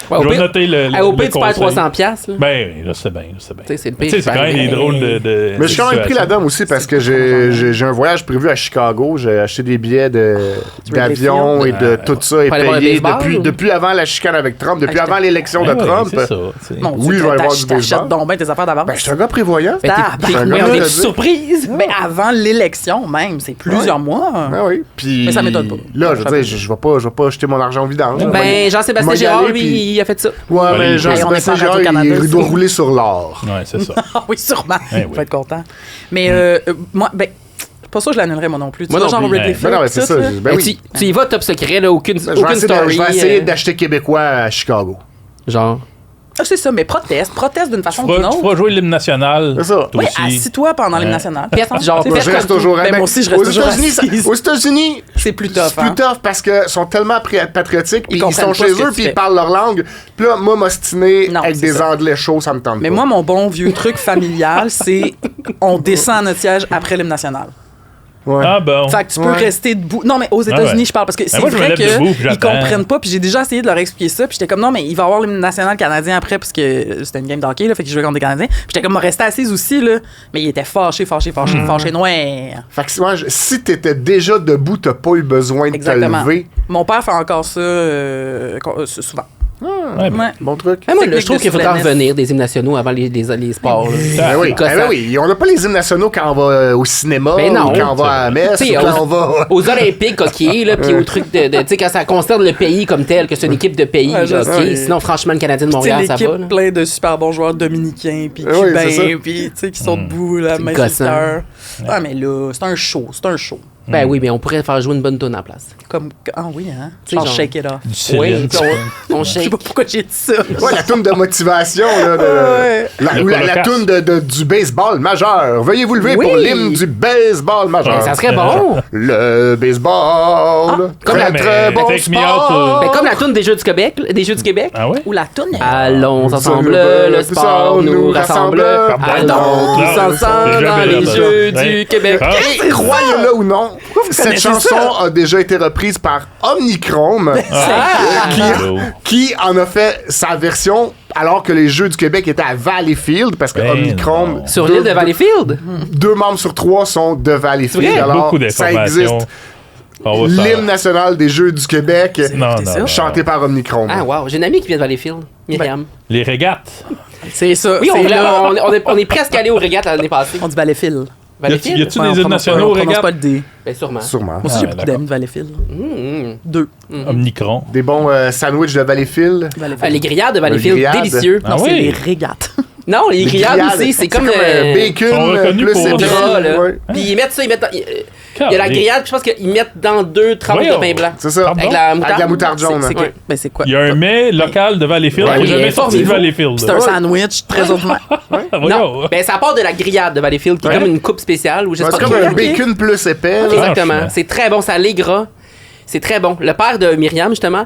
[SPEAKER 2] Ouais, au
[SPEAKER 3] Je vais
[SPEAKER 2] pire,
[SPEAKER 3] noter le
[SPEAKER 2] au pire, tu perds
[SPEAKER 3] conseil.
[SPEAKER 2] 300 piastres. là.
[SPEAKER 3] Ben, là, c'est bien, c'est bien.
[SPEAKER 2] Tu sais, c'est le
[SPEAKER 3] Tu
[SPEAKER 2] pire.
[SPEAKER 3] sais, c'est quand même des drôles de
[SPEAKER 4] Mais j'ai quand même pris la
[SPEAKER 3] situations.
[SPEAKER 4] dame aussi parce que j'ai un voyage prévu à Chicago. J'ai acheté des billets d'avion et de tout ça et
[SPEAKER 2] Pour aller voir le
[SPEAKER 4] payé
[SPEAKER 2] baseball, ou?
[SPEAKER 4] depuis avant la chicane avec Trump, depuis
[SPEAKER 1] Ah,
[SPEAKER 4] avant l'élection de
[SPEAKER 3] Ben ouais,
[SPEAKER 4] Trump.
[SPEAKER 3] c'est ça, tu sais.
[SPEAKER 1] Mon
[SPEAKER 4] Oui,
[SPEAKER 1] Dieu,
[SPEAKER 4] je vais aller voir du
[SPEAKER 1] t'achètes
[SPEAKER 4] baseball.
[SPEAKER 1] donc bien tes affaires d'avance.
[SPEAKER 4] Ben, je suis un gars prévoyant.
[SPEAKER 2] Ben,
[SPEAKER 1] Ah,
[SPEAKER 2] t'es-
[SPEAKER 1] ben,
[SPEAKER 2] mais on
[SPEAKER 4] là,
[SPEAKER 2] est
[SPEAKER 4] là,
[SPEAKER 2] surprise.
[SPEAKER 1] Mais avant l'élection même, c'est plusieurs mois.
[SPEAKER 4] Ah oui. Puis,
[SPEAKER 1] Mais ça m'étonne pas.
[SPEAKER 4] Là, je veux dire, je vais pas jeter mon argent au vidange.
[SPEAKER 2] Ben, Jean-Sébastien
[SPEAKER 4] Moi, y
[SPEAKER 2] Gérard,
[SPEAKER 4] aller,
[SPEAKER 2] lui,
[SPEAKER 4] puis-
[SPEAKER 2] il a fait ça.
[SPEAKER 4] Ouais,
[SPEAKER 3] Ben,
[SPEAKER 4] mais
[SPEAKER 3] on est
[SPEAKER 4] Jean-Sébastien
[SPEAKER 1] pas
[SPEAKER 4] Gérard,
[SPEAKER 1] Radio-Canada,
[SPEAKER 4] il doit
[SPEAKER 1] ça.
[SPEAKER 4] rouler sur l'or.
[SPEAKER 3] Ouais, c'est ça.
[SPEAKER 1] Ah oui, sûrement.
[SPEAKER 3] Eh
[SPEAKER 1] On
[SPEAKER 3] oui.
[SPEAKER 1] va être content. Mais moi, ben, pas sûr que je l'annulerais moi non plus. Tu
[SPEAKER 2] Moi
[SPEAKER 1] vois,
[SPEAKER 2] non
[SPEAKER 1] genre
[SPEAKER 2] plus.
[SPEAKER 1] Ridley
[SPEAKER 3] Ben
[SPEAKER 1] Foot,
[SPEAKER 4] non, mais c'est
[SPEAKER 1] tout,
[SPEAKER 4] ça.
[SPEAKER 1] là.
[SPEAKER 4] Ben
[SPEAKER 2] Ben,
[SPEAKER 4] oui.
[SPEAKER 2] tu y vas top secret, là, aucune
[SPEAKER 4] Je vais
[SPEAKER 2] story.
[SPEAKER 4] essayer d'acheter québécois à Chicago.
[SPEAKER 2] Genre.
[SPEAKER 1] Ah, c'est ça, mais proteste d'une façon ou
[SPEAKER 3] Tu
[SPEAKER 1] d'une
[SPEAKER 3] feras
[SPEAKER 1] autre.
[SPEAKER 3] jouer l'hymne national.
[SPEAKER 4] C'est ça.
[SPEAKER 3] toi
[SPEAKER 1] Oui,
[SPEAKER 3] aussi.
[SPEAKER 1] assis-toi pendant l'hymne
[SPEAKER 3] Ouais.
[SPEAKER 1] national.
[SPEAKER 2] Pète, genre,
[SPEAKER 1] C'est
[SPEAKER 4] Moi,
[SPEAKER 1] fait
[SPEAKER 4] je reste
[SPEAKER 1] comme-
[SPEAKER 4] toujours.
[SPEAKER 1] Ben,
[SPEAKER 4] Ben,
[SPEAKER 1] moi aussi, je reste
[SPEAKER 4] aux
[SPEAKER 1] toujours
[SPEAKER 4] États-Unis,
[SPEAKER 1] assise.
[SPEAKER 4] aux États-Unis,
[SPEAKER 1] C'est plus tough,
[SPEAKER 4] c'est plus
[SPEAKER 1] hein.
[SPEAKER 4] tough parce qu'ils sont tellement patriotiques, puis ils
[SPEAKER 1] comprennent
[SPEAKER 4] sont
[SPEAKER 1] pas
[SPEAKER 4] chez
[SPEAKER 1] ce que
[SPEAKER 4] eux,
[SPEAKER 1] tu
[SPEAKER 4] puis
[SPEAKER 1] fais.
[SPEAKER 4] ils parlent leur langue. Puis là, moi, m'ostiner
[SPEAKER 1] Non,
[SPEAKER 4] avec
[SPEAKER 1] c'est
[SPEAKER 4] des
[SPEAKER 1] ça.
[SPEAKER 4] anglais chauds, ça me tente
[SPEAKER 1] Mais
[SPEAKER 4] pas.
[SPEAKER 1] moi, mon bon vieux truc familial, c'est on descend à notre siège après l'hymne national.
[SPEAKER 4] Ouais.
[SPEAKER 3] Ah bon.
[SPEAKER 1] Fait que tu peux rester debout. Non, mais aux États-Unis,
[SPEAKER 3] ouais.
[SPEAKER 1] je parle parce que c'est
[SPEAKER 3] moi, je me
[SPEAKER 1] vrai
[SPEAKER 3] lève debout, puis
[SPEAKER 1] qu'ils
[SPEAKER 3] j'attends.
[SPEAKER 1] comprennent pas. Puis j'ai déjà essayé de leur expliquer ça. Puis j'étais comme, non, mais il va y avoir l'hymne national canadien après, parce que c'était une game d'hockey, là, fait qu'ils jouaient contre des Canadiens. Puis j'étais comme, rester assise aussi, là. Mais il était fâché noir.
[SPEAKER 4] Fait que si t'étais déjà debout, t'as pas eu besoin de te
[SPEAKER 1] Exactement.
[SPEAKER 4] lever.
[SPEAKER 1] Mon père fait encore ça souvent.
[SPEAKER 3] Ouais, ben,
[SPEAKER 1] Ouais.
[SPEAKER 4] Bon truc.
[SPEAKER 2] Ah, moi,
[SPEAKER 1] Technique
[SPEAKER 2] je trouve
[SPEAKER 1] de
[SPEAKER 2] qu'il faudrait
[SPEAKER 1] souffletif.
[SPEAKER 2] revenir des hymnes nationaux avant les sports. là.
[SPEAKER 4] Ben oui,
[SPEAKER 2] Gossant.
[SPEAKER 4] ben oui. On n'a pas les hymnes nationaux quand on va au cinéma,
[SPEAKER 2] Ben non.
[SPEAKER 4] ou quand on va à la messe,
[SPEAKER 2] Tu sais,
[SPEAKER 4] ou quand on va...
[SPEAKER 2] aux Olympiques, OK, là, puis au truc tu sais, quand ça concerne le pays comme tel, que c'est une équipe de pays,
[SPEAKER 1] Ouais, je
[SPEAKER 2] là, OK.
[SPEAKER 1] sais.
[SPEAKER 2] Sinon, franchement, le Canadien de
[SPEAKER 1] Tu sais,
[SPEAKER 2] Montréal, ça va, là.
[SPEAKER 1] l'équipe plein de super bons joueurs dominicains, puis
[SPEAKER 4] Oui, c'est ça.
[SPEAKER 1] cubains, puis tu sais, qui sont debout, la main sur le
[SPEAKER 2] gossant.
[SPEAKER 1] cœur. Ah, mais là, c'est un show.
[SPEAKER 2] Ben oui, mais on pourrait faire jouer une bonne tonne à la place.
[SPEAKER 1] Ah oui, hein?
[SPEAKER 2] Tu sais,
[SPEAKER 1] Genre
[SPEAKER 2] genre-
[SPEAKER 1] shake it off.
[SPEAKER 3] du Céline.
[SPEAKER 2] Oui, puis on
[SPEAKER 1] Je sais
[SPEAKER 2] shake.
[SPEAKER 1] pas pourquoi j'ai dit ça.
[SPEAKER 4] Ouais, la toune de motivation, là,
[SPEAKER 1] Ouais.
[SPEAKER 4] ou la
[SPEAKER 3] colocasse.
[SPEAKER 4] toune du baseball majeur. Veuillez vous lever
[SPEAKER 2] Oui.
[SPEAKER 4] pour l'hymne du baseball majeur.
[SPEAKER 2] Ben, ça serait bon.
[SPEAKER 4] Le baseball,
[SPEAKER 2] comme
[SPEAKER 4] très
[SPEAKER 2] la-
[SPEAKER 4] très bon
[SPEAKER 3] Take me
[SPEAKER 4] sport.
[SPEAKER 3] out,
[SPEAKER 2] Ben, comme la toune des Jeux du Québec.
[SPEAKER 3] Ah oui?
[SPEAKER 1] Ou la toune.
[SPEAKER 2] Allons ensemble, le sport nous rassemble. Allons tous ensemble dans les Jeux du Québec.
[SPEAKER 3] Ah.
[SPEAKER 4] Et croyez-le ou non, cette
[SPEAKER 1] connaissez
[SPEAKER 4] chanson
[SPEAKER 1] ça?
[SPEAKER 4] a déjà été reprise par Omnichrome, qui en a fait sa version alors que les Jeux du Québec étaient à Valleyfield, parce que
[SPEAKER 3] Ben
[SPEAKER 4] Omnichrome,
[SPEAKER 3] non.
[SPEAKER 2] Sur l'île de Valleyfield.
[SPEAKER 4] 2 membres sur 3 sont de Valleyfield.
[SPEAKER 2] C'est vrai?
[SPEAKER 4] Alors,
[SPEAKER 3] Beaucoup
[SPEAKER 4] ça
[SPEAKER 3] d'informations.
[SPEAKER 4] existe.
[SPEAKER 3] On va faire-
[SPEAKER 4] L'hymne national des Jeux du Québec,
[SPEAKER 3] Non,
[SPEAKER 1] écoutez ça?
[SPEAKER 3] non.
[SPEAKER 4] chanté par Omnichrome.
[SPEAKER 2] Ah, wow. J'ai une amie qui vient de Valleyfield. Myriam.
[SPEAKER 3] Les régates.
[SPEAKER 1] C'est ça.
[SPEAKER 2] Oui,
[SPEAKER 1] c'est là.
[SPEAKER 2] on est presque allé aux régates l'année passée.
[SPEAKER 1] On dit Valleyfield.
[SPEAKER 3] Y a-tu
[SPEAKER 2] Valleyfield?
[SPEAKER 3] des
[SPEAKER 1] Ouais, on
[SPEAKER 3] hymnes
[SPEAKER 1] prononce
[SPEAKER 3] nationaux
[SPEAKER 1] pas-
[SPEAKER 3] aux
[SPEAKER 1] on prononce
[SPEAKER 3] régates?
[SPEAKER 1] pas le D.
[SPEAKER 2] Ben, sûrement.
[SPEAKER 4] Sûrement.
[SPEAKER 1] Moi aussi, j'ai
[SPEAKER 3] ouais,
[SPEAKER 1] beaucoup
[SPEAKER 3] d'accord.
[SPEAKER 1] d'amis de Valleyfield.
[SPEAKER 2] Mmh.
[SPEAKER 1] 2.
[SPEAKER 3] Omnicron.
[SPEAKER 4] Des bons sandwichs de Valleyfield.
[SPEAKER 2] Les grillades de Valleyfield,
[SPEAKER 4] Les grillades.
[SPEAKER 2] délicieux.
[SPEAKER 3] Ah
[SPEAKER 1] Non, c'est
[SPEAKER 3] oui?
[SPEAKER 1] les régates.
[SPEAKER 2] Non, les grillades
[SPEAKER 4] grillades.
[SPEAKER 2] aussi, c'est comme
[SPEAKER 4] bacon,
[SPEAKER 3] Ils sont reconnus
[SPEAKER 4] plus
[SPEAKER 3] pour
[SPEAKER 4] épais.
[SPEAKER 2] gras, là.
[SPEAKER 4] Ouais.
[SPEAKER 2] Puis ils mettent ça, il y a la grillade, puis je pense qu'ils mettent dans 2 tranches de
[SPEAKER 3] Voyons.
[SPEAKER 2] pain blanc.
[SPEAKER 4] C'est ça.
[SPEAKER 3] Pardon?
[SPEAKER 2] Avec la moutarde.
[SPEAKER 4] Avec la moutarde jaune.
[SPEAKER 1] C'est
[SPEAKER 2] Ouais.
[SPEAKER 1] ben, c'est quoi?
[SPEAKER 3] Il y a un mets local de Valleyfield
[SPEAKER 4] Ouais,
[SPEAKER 3] qui
[SPEAKER 2] oui,
[SPEAKER 3] n'est jamais sorti de
[SPEAKER 2] informez-vous.
[SPEAKER 3] Valleyfield.
[SPEAKER 1] C'est un sandwich très ordinaire.
[SPEAKER 3] Voyons.
[SPEAKER 2] Non, ben ça part de la grillade de Valleyfield, qui est
[SPEAKER 3] Ouais.
[SPEAKER 2] comme une coupe spéciale. Ou je sais
[SPEAKER 4] Ouais,
[SPEAKER 2] pas
[SPEAKER 4] c'est comme
[SPEAKER 2] quoi.
[SPEAKER 4] un bacon plus épais. là.
[SPEAKER 2] Exactement.
[SPEAKER 3] Franchement.
[SPEAKER 2] C'est très bon, ça l'est gras. C'est très bon. Le père de Myriam, justement,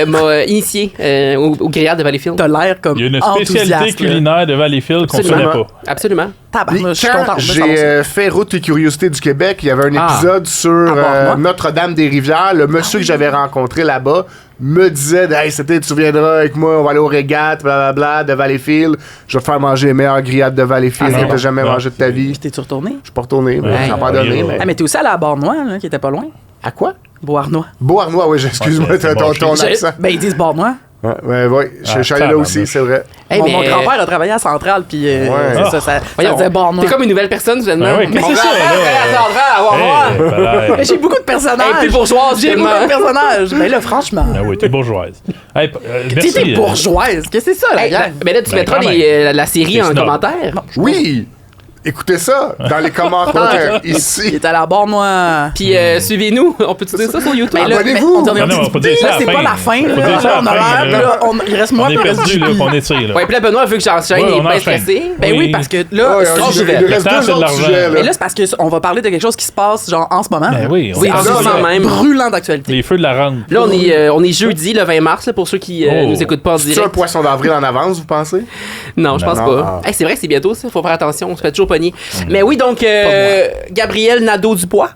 [SPEAKER 2] m'a initié aux grillades de Valleyfield.
[SPEAKER 1] T'as l'air comme
[SPEAKER 3] Il y a une spécialité
[SPEAKER 1] enthousiaste, là.
[SPEAKER 3] culinaire de Valleyfield qu'on ne
[SPEAKER 2] Absolument.
[SPEAKER 3] connaît pas.
[SPEAKER 2] Absolument.
[SPEAKER 1] Tabarnak, je suis contente.
[SPEAKER 4] Quand j'ai fait Route et Curiosité du Québec, il y avait un
[SPEAKER 2] Ah.
[SPEAKER 4] épisode sur
[SPEAKER 1] Bois-Noir.
[SPEAKER 4] Notre-Dame-des-Rivières. Le monsieur que j'avais rencontré là-bas me disait Hey, tu viendras avec moi, on va aller aux régates, blablabla, de Valleyfield. Je vais te faire manger les meilleures grillades de Valleyfield
[SPEAKER 3] Ah,
[SPEAKER 4] que
[SPEAKER 3] non.
[SPEAKER 4] t'as jamais
[SPEAKER 3] Non.
[SPEAKER 4] mangé de ta vie.
[SPEAKER 1] Puis t'es-tu retourné?
[SPEAKER 4] Je suis pas retourné, mais
[SPEAKER 3] Ouais.
[SPEAKER 4] ça n'a pas
[SPEAKER 3] Ouais.
[SPEAKER 4] donné.
[SPEAKER 3] Ouais.
[SPEAKER 1] Ah, mais t'es aussi allé à Barnois, là, qui était pas loin.
[SPEAKER 4] À quoi?
[SPEAKER 1] Boarnois.
[SPEAKER 4] Beauharnois, oui, excuse-moi,
[SPEAKER 3] Ouais, c'est
[SPEAKER 4] ton,
[SPEAKER 3] bon,
[SPEAKER 4] ton
[SPEAKER 3] je-
[SPEAKER 4] accent.
[SPEAKER 1] Ben, ils disent Barnois.
[SPEAKER 4] Ouais, je suis allé là aussi, c'est vrai.
[SPEAKER 2] Hey,
[SPEAKER 1] mon
[SPEAKER 2] mais-
[SPEAKER 1] grand-père a travaillé à Centrale, puis
[SPEAKER 4] Ouais.
[SPEAKER 1] c'est ça, ça
[SPEAKER 2] Voyons,
[SPEAKER 1] disait Barnois.
[SPEAKER 2] T'es comme une nouvelle personne, finalement.
[SPEAKER 3] Ah ouais,
[SPEAKER 2] Mon
[SPEAKER 3] qu'est-ce que c'est ça,
[SPEAKER 2] grand-père
[SPEAKER 3] là?
[SPEAKER 2] travaille à Centrale, au revoir.
[SPEAKER 3] Hey,
[SPEAKER 1] Mais j'ai beaucoup de personnages.
[SPEAKER 2] Hey, t'es bourgeoise,
[SPEAKER 1] J'ai beaucoup
[SPEAKER 2] tellement.
[SPEAKER 1] de personnages. Mais là, franchement.
[SPEAKER 3] Ah oui, t'es bourgeoise. Hey,
[SPEAKER 1] Tu
[SPEAKER 3] merci.
[SPEAKER 1] sais, t'es bourgeoise. Qu'est-ce que c'est ça, la
[SPEAKER 2] Hey,
[SPEAKER 1] gang?
[SPEAKER 2] mais là, tu
[SPEAKER 3] Ben,
[SPEAKER 2] mettras
[SPEAKER 3] quand
[SPEAKER 2] la série
[SPEAKER 3] C'est
[SPEAKER 2] en
[SPEAKER 3] snob.
[SPEAKER 2] commentaire.
[SPEAKER 4] Oui! Écoutez ça dans les commentaires
[SPEAKER 1] Il
[SPEAKER 4] ici.
[SPEAKER 1] est allé à Barnois.
[SPEAKER 2] Puis suivez-nous. On peut-tu dire ça sur YouTube?
[SPEAKER 1] Mais là,
[SPEAKER 4] Abonnez-vous.
[SPEAKER 1] on dirait
[SPEAKER 3] Non, non,
[SPEAKER 1] un petit
[SPEAKER 3] faut dire ça à la
[SPEAKER 1] c'est
[SPEAKER 3] fin.
[SPEAKER 1] pas la fin.
[SPEAKER 3] Faut
[SPEAKER 1] Là,
[SPEAKER 3] dire ça à
[SPEAKER 1] Là, on
[SPEAKER 3] la
[SPEAKER 1] a
[SPEAKER 3] fin,
[SPEAKER 1] l'air,
[SPEAKER 3] là.
[SPEAKER 1] là, il reste moins
[SPEAKER 3] On est
[SPEAKER 1] de
[SPEAKER 3] perdu, là, qu'on étire, là.
[SPEAKER 2] Ouais, puis là, Benoît, vu que j'enchaîne,
[SPEAKER 3] Ouais,
[SPEAKER 2] il
[SPEAKER 3] on
[SPEAKER 2] est
[SPEAKER 3] enchaîne.
[SPEAKER 2] stressé.
[SPEAKER 1] Ben oui, parce que là,
[SPEAKER 4] Ouais,
[SPEAKER 2] Strauss,
[SPEAKER 4] il
[SPEAKER 2] je vais.
[SPEAKER 4] il reste
[SPEAKER 3] Le temps,
[SPEAKER 4] deux
[SPEAKER 3] c'est de
[SPEAKER 4] autres
[SPEAKER 3] l'argent.
[SPEAKER 4] sujets.
[SPEAKER 1] mais
[SPEAKER 4] Là.
[SPEAKER 1] là, c'est parce qu'on va parler de quelque chose qui se passe genre en ce moment.
[SPEAKER 3] Ben
[SPEAKER 1] là.
[SPEAKER 3] oui, on
[SPEAKER 2] Oui,
[SPEAKER 3] est
[SPEAKER 2] en
[SPEAKER 4] ça,
[SPEAKER 2] ce moment
[SPEAKER 4] là.
[SPEAKER 2] même.
[SPEAKER 1] Brûlant d'actualité.
[SPEAKER 3] les feux de la ronde.
[SPEAKER 2] Là, on est jeudi, le 20 mars, là, pour ceux qui
[SPEAKER 3] Oh.
[SPEAKER 2] nous écoutent pas en
[SPEAKER 4] C'est un
[SPEAKER 2] direct.
[SPEAKER 4] poisson d'avril en avance, vous pensez?
[SPEAKER 2] Non, je pense
[SPEAKER 4] Non,
[SPEAKER 2] pas.
[SPEAKER 4] non.
[SPEAKER 2] Hey, c'est vrai que c'est bientôt, ça. Faut faire attention. On se fait toujours pogner. Mais oui, donc, Gabriel Nadeau-Dubois,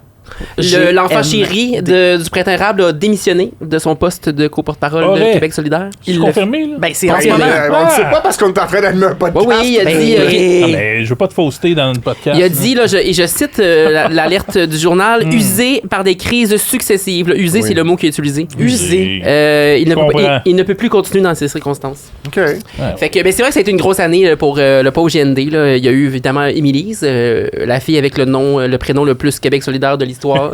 [SPEAKER 2] l'enfant
[SPEAKER 1] GM.
[SPEAKER 2] chéri du Printemps érable, a démissionné de son poste de co-porte-parole de
[SPEAKER 3] Ouais.
[SPEAKER 2] Québec solidaire.
[SPEAKER 3] C'est
[SPEAKER 1] Il
[SPEAKER 3] confirmé, là?
[SPEAKER 1] Ben, c'est en ce
[SPEAKER 2] Confirmé.
[SPEAKER 1] moment.
[SPEAKER 4] On ne sait pas parce qu'on est en train d'animer un podcast.
[SPEAKER 2] Oui, oui, il a
[SPEAKER 1] Ben,
[SPEAKER 2] dit...
[SPEAKER 3] Ah, mais je veux pas te fausseter dans le podcast.
[SPEAKER 2] Il a dit, là, et je cite l'alerte du journal, usé par des crises successives. Là, usé,
[SPEAKER 4] Oui.
[SPEAKER 2] c'est le mot qui est utilisé.
[SPEAKER 1] Usé.
[SPEAKER 2] Il
[SPEAKER 3] comprends.
[SPEAKER 2] ne peut plus continuer dans ces circonstances.
[SPEAKER 4] OK.
[SPEAKER 2] Fait que, ben, c'est vrai que ça a été une grosse année pour le PA au GND. Là. Il y a eu évidemment Émilise, la fille avec le prénom le plus Québec solidaire de l'histoire,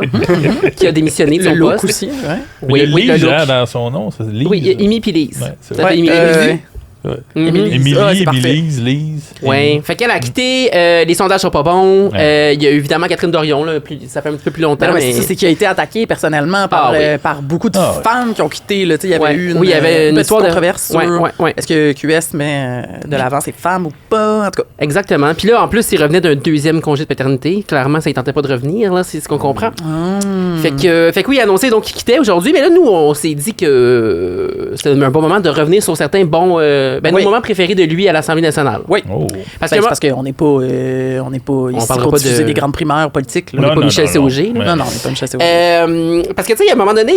[SPEAKER 2] qui a démissionné de
[SPEAKER 1] Le
[SPEAKER 2] son
[SPEAKER 1] look
[SPEAKER 2] poste.
[SPEAKER 1] aussi, ouais.
[SPEAKER 3] Mais il y a
[SPEAKER 2] Oui, le
[SPEAKER 3] Lise,
[SPEAKER 2] look.
[SPEAKER 3] hein, dans son nom. C'est Lise.
[SPEAKER 2] Oui, Émi puis Lise.
[SPEAKER 3] Ouais, c'est
[SPEAKER 2] Ça
[SPEAKER 3] vrai.
[SPEAKER 2] fait Émilie.
[SPEAKER 3] Ouais.
[SPEAKER 1] Émilie.
[SPEAKER 3] Émilie,
[SPEAKER 1] Ah, c'est parfait.
[SPEAKER 3] Émilise, Lise.
[SPEAKER 2] Ouais. Fait qu'elle a quitté. Les sondages sont pas bons.
[SPEAKER 3] Ouais.
[SPEAKER 2] Il y a eu évidemment Catherine Dorion. Là, ça fait un petit peu plus longtemps.
[SPEAKER 1] Ben non, mais
[SPEAKER 2] mais...
[SPEAKER 1] c'est ça, c'est qu'il a été attaqué personnellement par,
[SPEAKER 2] Ah, oui.
[SPEAKER 1] par beaucoup de
[SPEAKER 3] Ah, oui.
[SPEAKER 1] femmes qui ont quitté. Là. Tu sais, il y avait
[SPEAKER 2] Ouais.
[SPEAKER 1] eu
[SPEAKER 2] Oui, il y avait une
[SPEAKER 1] petite
[SPEAKER 2] histoire de-
[SPEAKER 1] controverse sur
[SPEAKER 2] Ouais.
[SPEAKER 1] est-ce que QS met de l'avant ses femmes ou pas. En tout cas,
[SPEAKER 2] Exactement. Puis là, en plus, il revenait d'un deuxième congé de paternité. Clairement, ça ne tentait pas de revenir, là, c'est ce qu'on comprend. Fait que oui, il a annoncé donc qu'il quittait aujourd'hui. Mais là, nous, on s'est dit que c'était un bon moment de revenir sur certains bons nos moments préférés de lui à l'Assemblée nationale.
[SPEAKER 1] Oui.
[SPEAKER 3] Oh.
[SPEAKER 2] Parce
[SPEAKER 1] Ben,
[SPEAKER 2] que
[SPEAKER 1] c'est parce qu'on n'est pas ici
[SPEAKER 2] parlera
[SPEAKER 1] pour
[SPEAKER 2] pas
[SPEAKER 1] diffuser
[SPEAKER 2] de-
[SPEAKER 1] des grandes primaires politiques. Là.
[SPEAKER 2] on n'est pas Michel
[SPEAKER 3] non.
[SPEAKER 2] Cauger.
[SPEAKER 3] Ouais.
[SPEAKER 1] Non, on n'est pas Michel Cauger.
[SPEAKER 2] Parce que, tu sais, à un moment donné,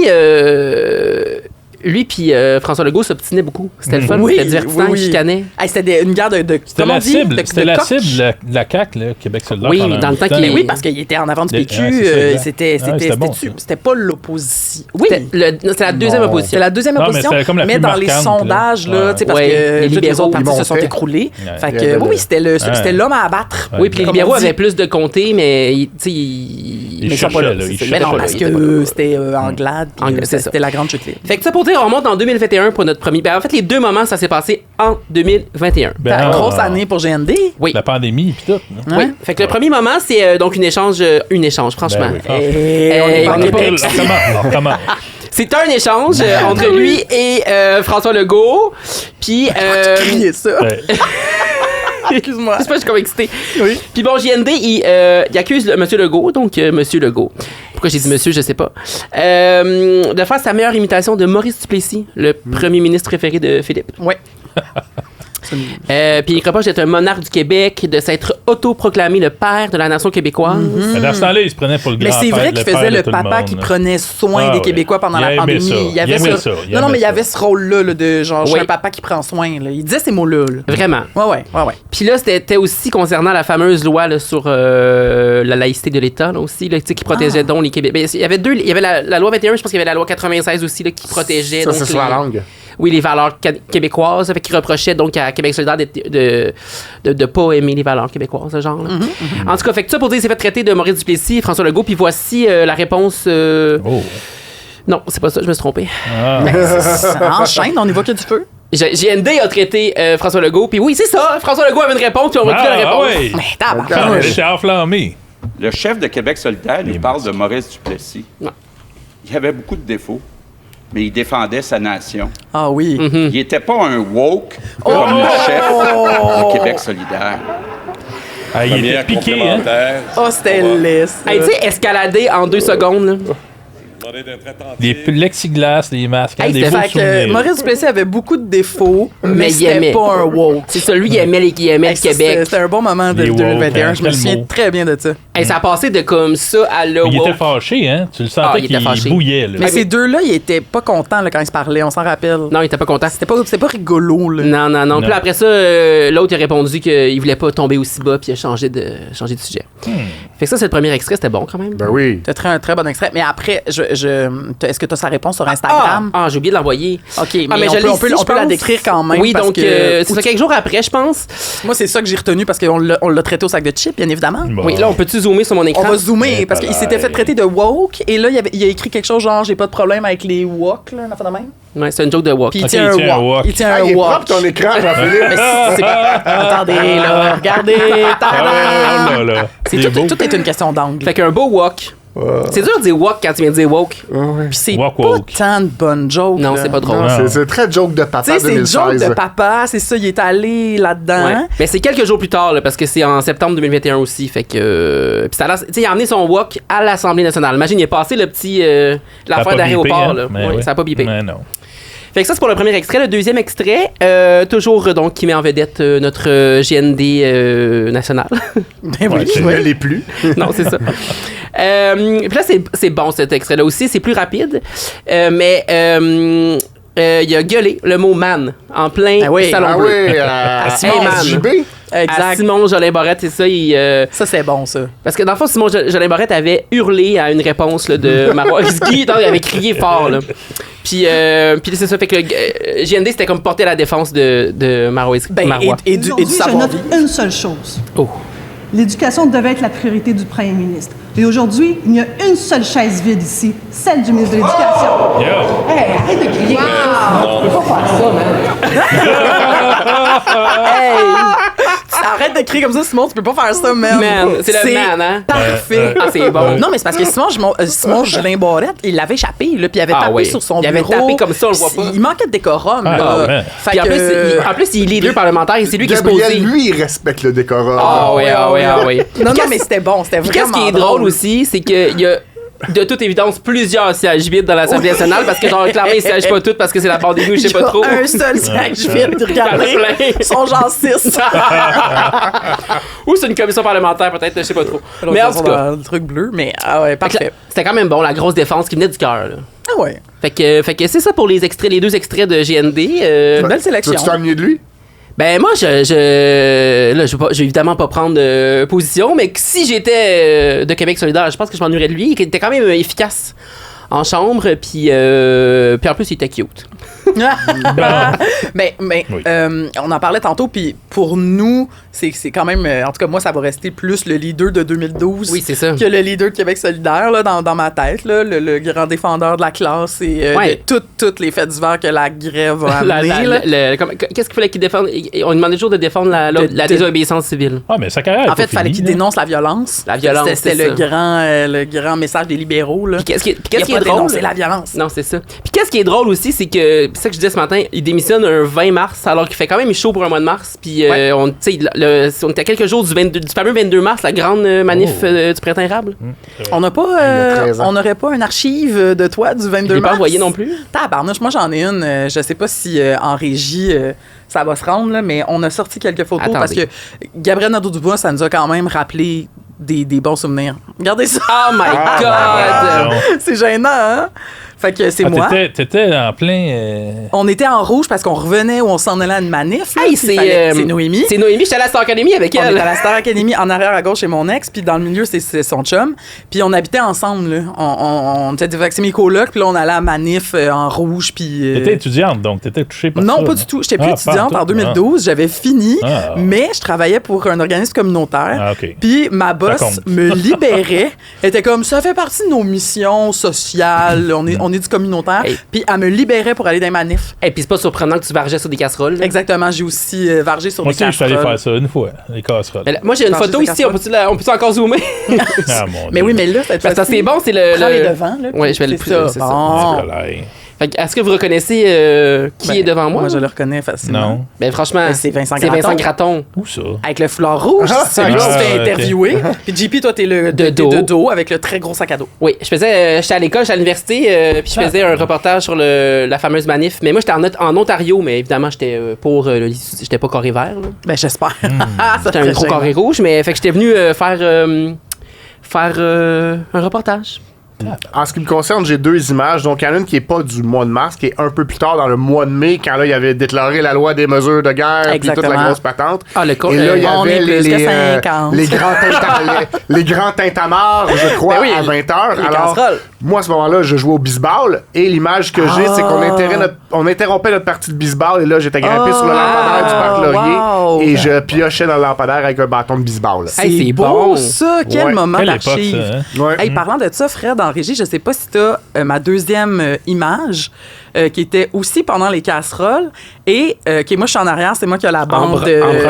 [SPEAKER 2] lui puis François Legault s'obstinaient beaucoup. C'était le fun,
[SPEAKER 1] Oui,
[SPEAKER 2] c'était divertissant,
[SPEAKER 1] oui, oui.
[SPEAKER 2] ils chicanaient.
[SPEAKER 1] Hey, c'était une guerre de
[SPEAKER 3] C'était
[SPEAKER 1] comment
[SPEAKER 3] la
[SPEAKER 1] on dit?
[SPEAKER 3] cible.
[SPEAKER 1] De
[SPEAKER 3] C'était la
[SPEAKER 1] coq.
[SPEAKER 3] cible de la CAQ, là, Québec solidaire.
[SPEAKER 2] Oui,
[SPEAKER 3] pendant
[SPEAKER 2] dans
[SPEAKER 3] un
[SPEAKER 2] le temps
[SPEAKER 3] bout de
[SPEAKER 2] qu'il-
[SPEAKER 1] Ben oui, parce qu'il était en avant du PQ.
[SPEAKER 3] Ouais, c'est ça, exact. C'était bon, ça.
[SPEAKER 1] C'était pas l'opposition. Oui.
[SPEAKER 2] C'était la deuxième
[SPEAKER 3] Non.
[SPEAKER 2] opposition.
[SPEAKER 1] C'est la deuxième
[SPEAKER 3] Non, mais
[SPEAKER 1] opposition,
[SPEAKER 3] c'était comme la
[SPEAKER 1] mais
[SPEAKER 3] plus
[SPEAKER 1] dans les
[SPEAKER 3] marquante,
[SPEAKER 1] sondages,
[SPEAKER 3] là.
[SPEAKER 1] là, tu sais, parce
[SPEAKER 2] Ouais,
[SPEAKER 1] que
[SPEAKER 2] les
[SPEAKER 1] les
[SPEAKER 2] libéraux,
[SPEAKER 1] autres partis
[SPEAKER 4] ils
[SPEAKER 1] se sont
[SPEAKER 4] montaient.
[SPEAKER 1] écroulés.
[SPEAKER 3] Ouais.
[SPEAKER 1] Fait
[SPEAKER 4] Il y
[SPEAKER 1] que,
[SPEAKER 4] avait
[SPEAKER 1] oui,
[SPEAKER 4] le-
[SPEAKER 1] c'était l'homme à abattre.
[SPEAKER 3] Ouais.
[SPEAKER 2] Oui, puis les
[SPEAKER 1] Comme
[SPEAKER 2] libéraux
[SPEAKER 1] on dit.
[SPEAKER 2] avaient plus de comté, mais tu sais, ils
[SPEAKER 3] Ils
[SPEAKER 2] sont pas là.
[SPEAKER 3] cherchaient, là, ils
[SPEAKER 2] C'est-
[SPEAKER 1] Mais non,
[SPEAKER 2] pas là,
[SPEAKER 1] parce
[SPEAKER 2] ils étaient pas là.
[SPEAKER 1] que c'était Anglade, puis
[SPEAKER 2] Anglade, c'est ça.
[SPEAKER 1] c'était la grande chute libre.
[SPEAKER 2] Fait que ça pour dire, on remonte en 2021 pour notre premier. Ben, en fait, les deux moments, ça s'est passé en 2021.
[SPEAKER 1] C'était une
[SPEAKER 3] Ben,
[SPEAKER 1] grosse année pour GND.
[SPEAKER 2] Oui.
[SPEAKER 3] La pandémie, puis tout. là.
[SPEAKER 1] Ouais.
[SPEAKER 2] Oui. Fait que le premier moment, c'est donc une échange, franchement.
[SPEAKER 3] Ben oui, franchement.
[SPEAKER 1] Et on est
[SPEAKER 2] Hey,
[SPEAKER 1] pas
[SPEAKER 2] on
[SPEAKER 1] en
[SPEAKER 2] est pas-
[SPEAKER 1] Québec.
[SPEAKER 3] On recommence.
[SPEAKER 2] C'est un échange entre lui et François Legault. Puis.
[SPEAKER 1] Crier ça.
[SPEAKER 3] Ouais.
[SPEAKER 1] Excuse-moi.
[SPEAKER 2] Je sais pas, je suis comme excité.
[SPEAKER 1] Oui.
[SPEAKER 2] Puis bon, JND, il accuse M. Legault, donc M. Legault. Pourquoi j'ai dit monsieur, je sais pas. De faire sa meilleure imitation de Maurice Duplessis, le premier ministre préféré de Philippe.
[SPEAKER 1] Ouais.
[SPEAKER 2] Puis il reproche d'être un monarque du Québec, de s'être autoproclamé le père de la nation québécoise.
[SPEAKER 3] Mais dans ce temps-là, il se prenait pour le
[SPEAKER 1] Mais
[SPEAKER 3] grand-père.
[SPEAKER 1] c'est vrai qu'il
[SPEAKER 3] père
[SPEAKER 1] faisait
[SPEAKER 3] de
[SPEAKER 1] le
[SPEAKER 3] tout
[SPEAKER 1] papa
[SPEAKER 3] monde,
[SPEAKER 1] qui
[SPEAKER 3] là.
[SPEAKER 1] prenait soin
[SPEAKER 3] Ah
[SPEAKER 1] des
[SPEAKER 3] ouais.
[SPEAKER 1] Québécois pendant
[SPEAKER 3] Il
[SPEAKER 1] la
[SPEAKER 3] aimait
[SPEAKER 1] pandémie.
[SPEAKER 3] ça.
[SPEAKER 1] Il y avait
[SPEAKER 3] Il aimait
[SPEAKER 1] ça.
[SPEAKER 3] ça. Il
[SPEAKER 1] Non,
[SPEAKER 3] aimait
[SPEAKER 1] mais il y
[SPEAKER 3] ça.
[SPEAKER 1] avait ce rôle-là là, de genre, je suis
[SPEAKER 2] Oui.
[SPEAKER 1] un papa qui prend soin. Là. Il disait ces mots-là. Là.
[SPEAKER 2] Vraiment.
[SPEAKER 1] Ouais.
[SPEAKER 2] Puis là, c'était aussi concernant la fameuse loi là, sur la laïcité de l'État, là, aussi, là, tu sais, qui protégeait donc les Québécois. Il y avait deux. Il y avait la loi 21, je pense qu'il y avait la loi 96 aussi, là, qui protégeait.
[SPEAKER 4] Ça,
[SPEAKER 2] donc,
[SPEAKER 4] c'est sur la
[SPEAKER 2] les-
[SPEAKER 4] langue.
[SPEAKER 2] Oui, les valeurs québécoises. Fait qu'il reprochait donc à Québec solidaire de pas aimer les valeurs québécoises, ce genre. Là. En tout cas, fait que ça pour dire, il s'est fait traiter de Maurice Duplessis et François Legault. Puis voici la réponse.
[SPEAKER 3] Oh.
[SPEAKER 2] Non, c'est pas ça, je me suis trompé.
[SPEAKER 3] Ah.
[SPEAKER 1] Ça enchaîne, on y voit que du feu.
[SPEAKER 2] JND a traité François Legault. Puis oui, c'est ça. François Legault avait une réponse, puis on va écouter la réponse.
[SPEAKER 3] oui.
[SPEAKER 1] Mais
[SPEAKER 3] Ah,
[SPEAKER 1] tabarnak.
[SPEAKER 3] j'étais enflammé.
[SPEAKER 5] Le chef de Québec solidaire nous
[SPEAKER 3] Les
[SPEAKER 5] parle de Maurice Duplessis.
[SPEAKER 2] Ouais.
[SPEAKER 5] Il avait beaucoup de défauts, mais il défendait sa nation.
[SPEAKER 1] Ah oui.
[SPEAKER 5] Il n'était pas un woke comme le chef de Québec solidaire.
[SPEAKER 3] Ah, il était piqué, hein?
[SPEAKER 1] Oh, c'était laid. ça.
[SPEAKER 2] Hey, tu sais, escalader en 2 secondes, là.
[SPEAKER 3] Des plexiglas, des masques,
[SPEAKER 2] Hey,
[SPEAKER 3] des
[SPEAKER 2] c'était
[SPEAKER 3] beaux
[SPEAKER 1] Fait que
[SPEAKER 3] souvenirs.
[SPEAKER 1] Maurice Duplessis avait beaucoup de défauts, mais
[SPEAKER 2] il
[SPEAKER 1] c'était
[SPEAKER 2] aimait.
[SPEAKER 1] pas un woke.
[SPEAKER 2] C'est ça, lui, il aimait le
[SPEAKER 1] Hey, ça,
[SPEAKER 2] Québec.
[SPEAKER 1] C'était un bon moment de
[SPEAKER 3] Les woke,
[SPEAKER 1] 2021.
[SPEAKER 3] hein,
[SPEAKER 1] Je me
[SPEAKER 3] quel
[SPEAKER 1] souviens
[SPEAKER 3] mot.
[SPEAKER 1] très bien de ça.
[SPEAKER 2] Hey, ça a passé de comme ça à le
[SPEAKER 3] Il était
[SPEAKER 2] woke.
[SPEAKER 3] fâché, hein? Tu le sentais
[SPEAKER 2] Ah, il était
[SPEAKER 3] qu'il
[SPEAKER 2] fâché.
[SPEAKER 3] bouillait, là.
[SPEAKER 1] Mais ces deux-là, ils étaient pas contents là, quand ils se parlaient, on s'en rappelle.
[SPEAKER 2] Non, il était pas content.
[SPEAKER 1] C'était pas rigolo. Là.
[SPEAKER 2] Non. Puis
[SPEAKER 3] Non.
[SPEAKER 2] après ça, l'autre a répondu qu'il voulait pas tomber aussi bas, puis il a changé de sujet. Fait que ça, c'est le premier extrait, c'était bon quand même.
[SPEAKER 4] Ben oui.
[SPEAKER 1] C'était un très bon extrait. Mais après, est-ce que tu as sa réponse sur Instagram?
[SPEAKER 2] Ah, j'ai oublié de l'envoyer.
[SPEAKER 1] OK, mais,
[SPEAKER 2] mais
[SPEAKER 1] on
[SPEAKER 2] je
[SPEAKER 1] peut,
[SPEAKER 2] l'ai
[SPEAKER 1] on peut-
[SPEAKER 2] ici,
[SPEAKER 1] on
[SPEAKER 2] je
[SPEAKER 1] peut la
[SPEAKER 2] pense.
[SPEAKER 1] décrire quand même.
[SPEAKER 2] Oui,
[SPEAKER 1] parce
[SPEAKER 2] donc
[SPEAKER 1] que,
[SPEAKER 2] c'est ça, quelques jours après, je pense.
[SPEAKER 1] moi, c'est ça que j'ai retenu parce qu'on l'a traité au sac de chips, bien évidemment.
[SPEAKER 3] Bon.
[SPEAKER 2] Oui, là, on peut-tu zoomer sur mon écran?
[SPEAKER 1] On va zoomer parce qu'il
[SPEAKER 3] pareil.
[SPEAKER 1] s'était fait traiter de woke et là, il a écrit quelque chose genre j'ai pas de problème avec les woke, là, une affaire de même.
[SPEAKER 2] Ouais, c'est une joke de walk.
[SPEAKER 1] Puis il
[SPEAKER 3] Ok,
[SPEAKER 1] tient
[SPEAKER 3] il tient
[SPEAKER 1] un
[SPEAKER 3] un
[SPEAKER 1] wok.
[SPEAKER 3] wok.
[SPEAKER 1] Il tient
[SPEAKER 4] Ah,
[SPEAKER 1] un
[SPEAKER 4] il est
[SPEAKER 1] wok.
[SPEAKER 4] propre ton écran, Jean-Philippe.
[SPEAKER 1] Mais attendez, là, regardez.
[SPEAKER 3] Ah, là, là.
[SPEAKER 1] C'est
[SPEAKER 3] beau.
[SPEAKER 1] tout est une question d'angle.
[SPEAKER 2] Fait qu'un beau walk. C'est dur de dire walk quand tu viens de dire woke.
[SPEAKER 1] Puis c'est
[SPEAKER 3] Wok,
[SPEAKER 1] pas
[SPEAKER 3] wok.
[SPEAKER 1] tant de bonnes jokes.
[SPEAKER 2] Non,
[SPEAKER 1] là.
[SPEAKER 2] c'est pas drôle.
[SPEAKER 4] Non,
[SPEAKER 3] Non.
[SPEAKER 4] c'est très joke de
[SPEAKER 1] Tu
[SPEAKER 4] papa
[SPEAKER 1] sais, c'est
[SPEAKER 4] 2016.
[SPEAKER 1] joke de papa, c'est ça, il est allé là-dedans.
[SPEAKER 2] Ouais. Mais c'est quelques jours plus tard, là, parce que c'est en septembre 2021 aussi. Fait que. Puis ça a l'air- tu sais, il a emmené son walk à l'Assemblée nationale. Imagine, il est passé le petit.
[SPEAKER 3] Ça a
[SPEAKER 2] l'affaire
[SPEAKER 3] pas
[SPEAKER 2] d'aéroport,
[SPEAKER 3] bipé,
[SPEAKER 2] là.
[SPEAKER 3] hein? Mais
[SPEAKER 2] Ouais,
[SPEAKER 3] oui.
[SPEAKER 2] ça a pas bipé.
[SPEAKER 3] Mais non.
[SPEAKER 2] Fait que ça, c'est pour le premier extrait. Le deuxième extrait, toujours donc, qui met en vedette notre GND national.
[SPEAKER 1] Ben
[SPEAKER 3] Ouais,
[SPEAKER 1] oui,
[SPEAKER 3] c'est-
[SPEAKER 4] Il
[SPEAKER 1] ouais.
[SPEAKER 4] ne l'est plus.
[SPEAKER 2] Non, c'est ça. Puis là, c'est bon cet extrait-là aussi. C'est plus rapide. Mais il a gueulé le mot man en plein
[SPEAKER 1] Ah oui.
[SPEAKER 2] salon
[SPEAKER 4] Ah
[SPEAKER 2] bleu.
[SPEAKER 4] oui,
[SPEAKER 2] Simon Mann.
[SPEAKER 4] SJB.
[SPEAKER 2] À
[SPEAKER 1] Exact.
[SPEAKER 2] Simon Jolin Barrette, c'est ça.
[SPEAKER 1] Ça, c'est bon, ça.
[SPEAKER 2] Parce que dans le fond, Simon Jolin Barrette avait hurlé à une réponse là, de Marois Risky. Il avait crié fort. Là. Puis c'est ça. Fait que GND, c'était comme porter la défense de Marois Risky.
[SPEAKER 1] Ben, et du
[SPEAKER 6] Aujourd'hui, je note
[SPEAKER 1] savoir-vivre.
[SPEAKER 6] une seule chose.
[SPEAKER 2] Oh.
[SPEAKER 6] L'éducation devait être la priorité du premier ministre. Et aujourd'hui, il y a une seule chaise vide ici, celle du ministre de l'Éducation.
[SPEAKER 3] Yo!
[SPEAKER 6] Hey, arrête de crier!
[SPEAKER 1] Arrête de crier comme ça, Simon, tu peux pas faire ça, man.
[SPEAKER 2] Man, c'est le man, hein?
[SPEAKER 1] Parfait.
[SPEAKER 2] Ah, c'est bon.
[SPEAKER 1] Non, mais c'est parce que Simon Jolin Barrette, il l'avait échappé, là, puis il avait
[SPEAKER 2] Ah
[SPEAKER 1] tapé
[SPEAKER 2] oui.
[SPEAKER 1] sur son
[SPEAKER 2] Il avait
[SPEAKER 1] bureau.
[SPEAKER 2] tapé comme ça, on le voit pas.
[SPEAKER 1] Il manquait de décorum,
[SPEAKER 3] Ah,
[SPEAKER 1] là.
[SPEAKER 3] ouais.
[SPEAKER 1] Fait
[SPEAKER 2] Puis en
[SPEAKER 1] que,
[SPEAKER 2] plus, il est leader parlementaire et c'est lui qui se posait.
[SPEAKER 4] Gabriel, lui, il respecte le décorum.
[SPEAKER 2] Ah oui.
[SPEAKER 1] Non, non, mais c'était bon, c'était
[SPEAKER 2] Puis
[SPEAKER 1] vraiment
[SPEAKER 2] qu'est-ce qui est drôle aussi, c'est qu'il y a de toute évidence, plusieurs sièges vides dans l'Assemblée nationale parce que, genre, clairement, ils ne siègent pas tous parce que c'est la pandémie ou je sais pas trop.
[SPEAKER 1] Un seul siège vide, regardez. Ils sont genre 6.
[SPEAKER 2] Ou c'est une commission parlementaire, peut-être, je sais pas trop. Mais en tout cas.
[SPEAKER 1] Le truc bleu, mais ah ouais, parfait.
[SPEAKER 2] C'était quand même bon, la grosse défense qui venait du cœur, là.
[SPEAKER 1] Ah ouais.
[SPEAKER 2] Fait que c'est ça pour les 2 extraits de GND.
[SPEAKER 1] Une belle sélection.
[SPEAKER 4] Tu t'ennuies de lui?
[SPEAKER 2] Ben moi, je vais évidemment pas prendre position, mais si j'étais de Québec solidaire, je pense que je m'ennuierais de lui. Il était quand même efficace en chambre, puis en plus, il était cute.
[SPEAKER 1] mais
[SPEAKER 3] Oui.
[SPEAKER 1] on en parlait tantôt, puis pour nous, c'est quand même... en tout cas, moi, ça va rester plus le leader de 2012
[SPEAKER 2] Oui, c'est ça.
[SPEAKER 1] que le leader de Québec solidaire, là, dans ma tête, là, le grand défendeur de la classe et
[SPEAKER 2] Ouais.
[SPEAKER 1] de toutes les faits divers que la grève a amené.
[SPEAKER 2] Qu'est-ce qu'il fallait qu'il défende? On lui demandait toujours de défendre la désobéissance civile.
[SPEAKER 3] Ah, mais sa carrière
[SPEAKER 1] En fait, il fallait qu'il dénonce la violence.
[SPEAKER 2] La violence,
[SPEAKER 1] C'était
[SPEAKER 2] c'est
[SPEAKER 1] le grand message des libéraux. Là.
[SPEAKER 2] Puis qu'est-ce qui
[SPEAKER 1] Il a
[SPEAKER 2] est
[SPEAKER 1] pas
[SPEAKER 2] drôle?
[SPEAKER 1] dénoncé la violence.
[SPEAKER 2] Non, c'est ça. Puis qu'est-ce qui est drôle aussi, c'est que, c'est ça que je disais ce matin, il démissionne un 20 mars, alors qu'il fait quand même chaud pour un mois de mars. Puis on était à quelques jours du fameux 22 mars, la grande manif du printemps érable.
[SPEAKER 1] On n'a
[SPEAKER 4] Il y a
[SPEAKER 1] pas,
[SPEAKER 4] 13 ans.
[SPEAKER 1] on n'aurait pas une archive de toi du 22
[SPEAKER 2] Je l'ai
[SPEAKER 1] mars.
[SPEAKER 2] pas envoyé non plus.
[SPEAKER 1] Tabarnouche, moi j'en ai une. Je sais pas si en régie ça va se rendre, là, mais on a sorti quelques photos
[SPEAKER 2] Attendez.
[SPEAKER 1] parce que Gabriel Nadeau-Dubois, ça nous a quand même rappelé des bons souvenirs. Regardez ça.
[SPEAKER 2] Oh my God!
[SPEAKER 3] Non.
[SPEAKER 1] C'est gênant, hein? Fait que c'est moi.
[SPEAKER 3] T'étais en plein.
[SPEAKER 1] On était en rouge parce qu'on revenait ou on s'en allait à une manif. là,
[SPEAKER 2] Hey,
[SPEAKER 1] puis c'est Noémie.
[SPEAKER 2] C'est Noémie, j'étais à la Star Academy avec
[SPEAKER 1] On était
[SPEAKER 2] elle.
[SPEAKER 1] à la Star Academy, en arrière à gauche, chez mon ex, puis dans le milieu, c'est son chum. Puis on habitait ensemble, là. On était c'est mes colocs, puis là, on allait à manif en rouge, puis...
[SPEAKER 3] T'étais étudiante, donc t'étais touchée par ça.
[SPEAKER 1] Non, pas du tout. J'étais plus étudiante en 2012. J'avais fini, mais je travaillais pour un organisme communautaire.
[SPEAKER 3] Ah, OK.
[SPEAKER 1] Puis ma
[SPEAKER 3] Ça
[SPEAKER 1] boss
[SPEAKER 3] compte.
[SPEAKER 1] me libérait. Elle était comme, ça fait partie de nos missions sociales. On est du communautaire.
[SPEAKER 2] Hey.
[SPEAKER 1] Puis elle me libérait pour aller dans les manifs.
[SPEAKER 2] Et puis c'est pas surprenant que tu vargeais sur des casseroles.
[SPEAKER 1] Exactement. J'ai aussi vargé sur
[SPEAKER 3] Moi
[SPEAKER 1] des
[SPEAKER 3] aussi, je suis allé
[SPEAKER 1] casseroles.
[SPEAKER 3] faire ça une fois, les casseroles.
[SPEAKER 2] Mais là, moi, j'ai une
[SPEAKER 1] Varger
[SPEAKER 2] photo
[SPEAKER 1] sur des
[SPEAKER 2] ici, on peut encore zoomer?
[SPEAKER 3] Ah, mon
[SPEAKER 1] Mais
[SPEAKER 3] Dieu.
[SPEAKER 1] oui, mais là, cette
[SPEAKER 2] Parce que
[SPEAKER 1] fois-ci,
[SPEAKER 2] c'est bon, c'est le...
[SPEAKER 1] prends les devants, là.
[SPEAKER 2] Ouais, je vais le
[SPEAKER 1] c'est
[SPEAKER 2] plus.
[SPEAKER 1] ça.
[SPEAKER 2] C'est ça.
[SPEAKER 1] Bon.
[SPEAKER 3] Scolaire.
[SPEAKER 2] Fait que, est-ce que vous reconnaissez qui
[SPEAKER 1] Ben,
[SPEAKER 2] est devant moi?
[SPEAKER 1] Moi, je le reconnais facilement.
[SPEAKER 3] Non.
[SPEAKER 2] Ben franchement,
[SPEAKER 1] Ben, c'est Vincent
[SPEAKER 2] c'est Vincent
[SPEAKER 1] Graton.
[SPEAKER 2] Graton.
[SPEAKER 3] Où ça?
[SPEAKER 1] Avec le foulard rouge, c'est celui qui se fait interviewer. Puis JP, toi, t'es
[SPEAKER 2] De dos.
[SPEAKER 1] de dos avec le très gros sac à dos.
[SPEAKER 2] Oui, j'étais à l'école, j'étais à l'université, puis je faisais un reportage sur la fameuse manif. Mais moi, j'étais en Ontario, mais évidemment, j'étais j'étais pas carré vert. là.
[SPEAKER 1] Ben, j'espère.
[SPEAKER 2] J'étais un gros carré rouge, mais fait que j'étais venu faire un reportage.
[SPEAKER 4] En ce qui me concerne, j'ai 2 images. Donc, il y en a une qui est pas du mois de mars, qui est un peu plus tard dans le mois de mai, quand là, il y avait déclaré la loi des mesures de guerre, puis toute
[SPEAKER 1] Exactement.
[SPEAKER 4] la grosse patente.
[SPEAKER 2] Ah, le
[SPEAKER 4] Et là, il y
[SPEAKER 1] on
[SPEAKER 4] avait
[SPEAKER 1] est plus que 50.
[SPEAKER 4] les grands tintamarres, je crois,
[SPEAKER 2] Ben oui,
[SPEAKER 4] à 20h.
[SPEAKER 1] les
[SPEAKER 4] Alors,
[SPEAKER 1] casseroles.
[SPEAKER 4] moi, à ce moment-là, je jouais au bisball, et l'image que j'ai, c'est qu'on interrompait notre partie de bisball, et là, j'étais grimpé sur le lampadaire du Parc Laurier,
[SPEAKER 1] wow.
[SPEAKER 4] et je piochais dans le lampadaire avec un bâton de bisball.
[SPEAKER 2] Hey, c'est
[SPEAKER 1] beau,
[SPEAKER 2] bon.
[SPEAKER 1] ça. Quel
[SPEAKER 4] Ouais.
[SPEAKER 1] moment
[SPEAKER 3] Quelle époque,
[SPEAKER 1] d'archive.
[SPEAKER 3] ça, hein?
[SPEAKER 4] Ouais.
[SPEAKER 1] Hey, parlant de ça, Fred, en régie, je sais pas si t'as ma deuxième image qui était aussi pendant les casseroles et moi je suis en arrière, c'est moi qui ai la bande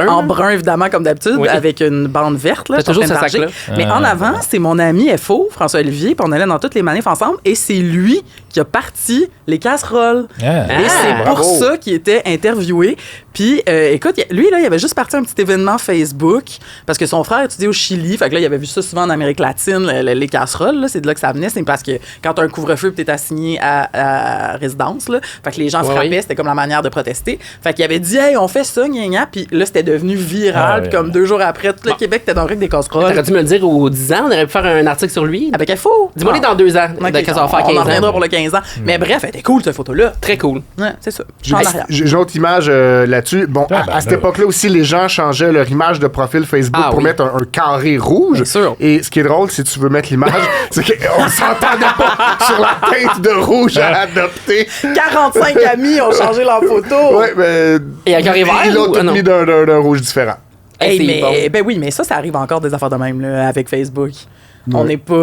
[SPEAKER 2] en brun,
[SPEAKER 1] évidemment comme d'habitude
[SPEAKER 2] Oui.
[SPEAKER 1] avec une bande verte là.
[SPEAKER 2] T'as
[SPEAKER 1] je suis en
[SPEAKER 2] toujours
[SPEAKER 1] train
[SPEAKER 2] ce
[SPEAKER 1] de
[SPEAKER 2] sac-là.
[SPEAKER 1] varger. Mais en avant, c'est mon ami FO, François Olivier, puis on allait dans toutes les manifs ensemble et c'est lui qui a parti les casseroles.
[SPEAKER 3] Ah.
[SPEAKER 1] Et c'est
[SPEAKER 4] bravo.
[SPEAKER 1] pour ça qu'il était interviewé. Puis, écoute, lui, là, il avait juste parti un petit événement Facebook parce que son frère étudiait au Chili. Fait que là, il avait vu ça souvent en Amérique latine, les casseroles. Là, c'est de là que ça venait. C'est parce que quand t'as un couvre-feu, t'es assigné à résidence. Là, fait que les gens
[SPEAKER 2] Ouais,
[SPEAKER 1] frappaient.
[SPEAKER 2] oui.
[SPEAKER 1] C'était comme la manière de protester. Fait qu'il avait dit, hey, on fait ça, gna gna. Puis là, c'était devenu viral.
[SPEAKER 3] Ah,
[SPEAKER 1] Puis
[SPEAKER 3] ouais.
[SPEAKER 1] comme 2 jours après, tout le Québec était dans le règle des casseroles.
[SPEAKER 2] T'aurais dû me le dire aux 10 ans, on aurait pu faire un article sur lui.
[SPEAKER 1] Avec FO.
[SPEAKER 2] Dis-moi-les dans 2 ans,
[SPEAKER 1] Ok,
[SPEAKER 2] quand ça va faire
[SPEAKER 1] on en
[SPEAKER 2] 15
[SPEAKER 1] reviendra
[SPEAKER 2] ans.
[SPEAKER 1] pour le 15 ans. Mais bref, elle était cool, cette photo-là.
[SPEAKER 2] Très cool.
[SPEAKER 1] Ouais, c'est ça. Je suis en arrière.
[SPEAKER 4] J'ai une autre image là-dessus. Bon,
[SPEAKER 3] Ah, ben,
[SPEAKER 4] à cette
[SPEAKER 3] là.
[SPEAKER 4] époque-là aussi, les gens changeaient leur image de profil Facebook
[SPEAKER 2] Ah,
[SPEAKER 4] pour
[SPEAKER 2] oui.
[SPEAKER 4] mettre un carré rouge.
[SPEAKER 1] Bien sûr.
[SPEAKER 4] Et ce qui est drôle, si tu veux mettre l'image, c'est qu'on s'entendait pas sur la teinte de rouge à adopter.
[SPEAKER 1] 45 amis ont changé leur photo.
[SPEAKER 4] Ouais, mais.
[SPEAKER 2] Et un carré vert
[SPEAKER 4] Ils l'ont
[SPEAKER 2] ou-
[SPEAKER 4] tout
[SPEAKER 2] non?
[SPEAKER 4] mis d'un rouge différent.
[SPEAKER 1] Hey,
[SPEAKER 2] C'est
[SPEAKER 1] mais,
[SPEAKER 2] bon.
[SPEAKER 1] ben oui, mais ça arrive encore des affaires de même là, avec Facebook. On n'est pas,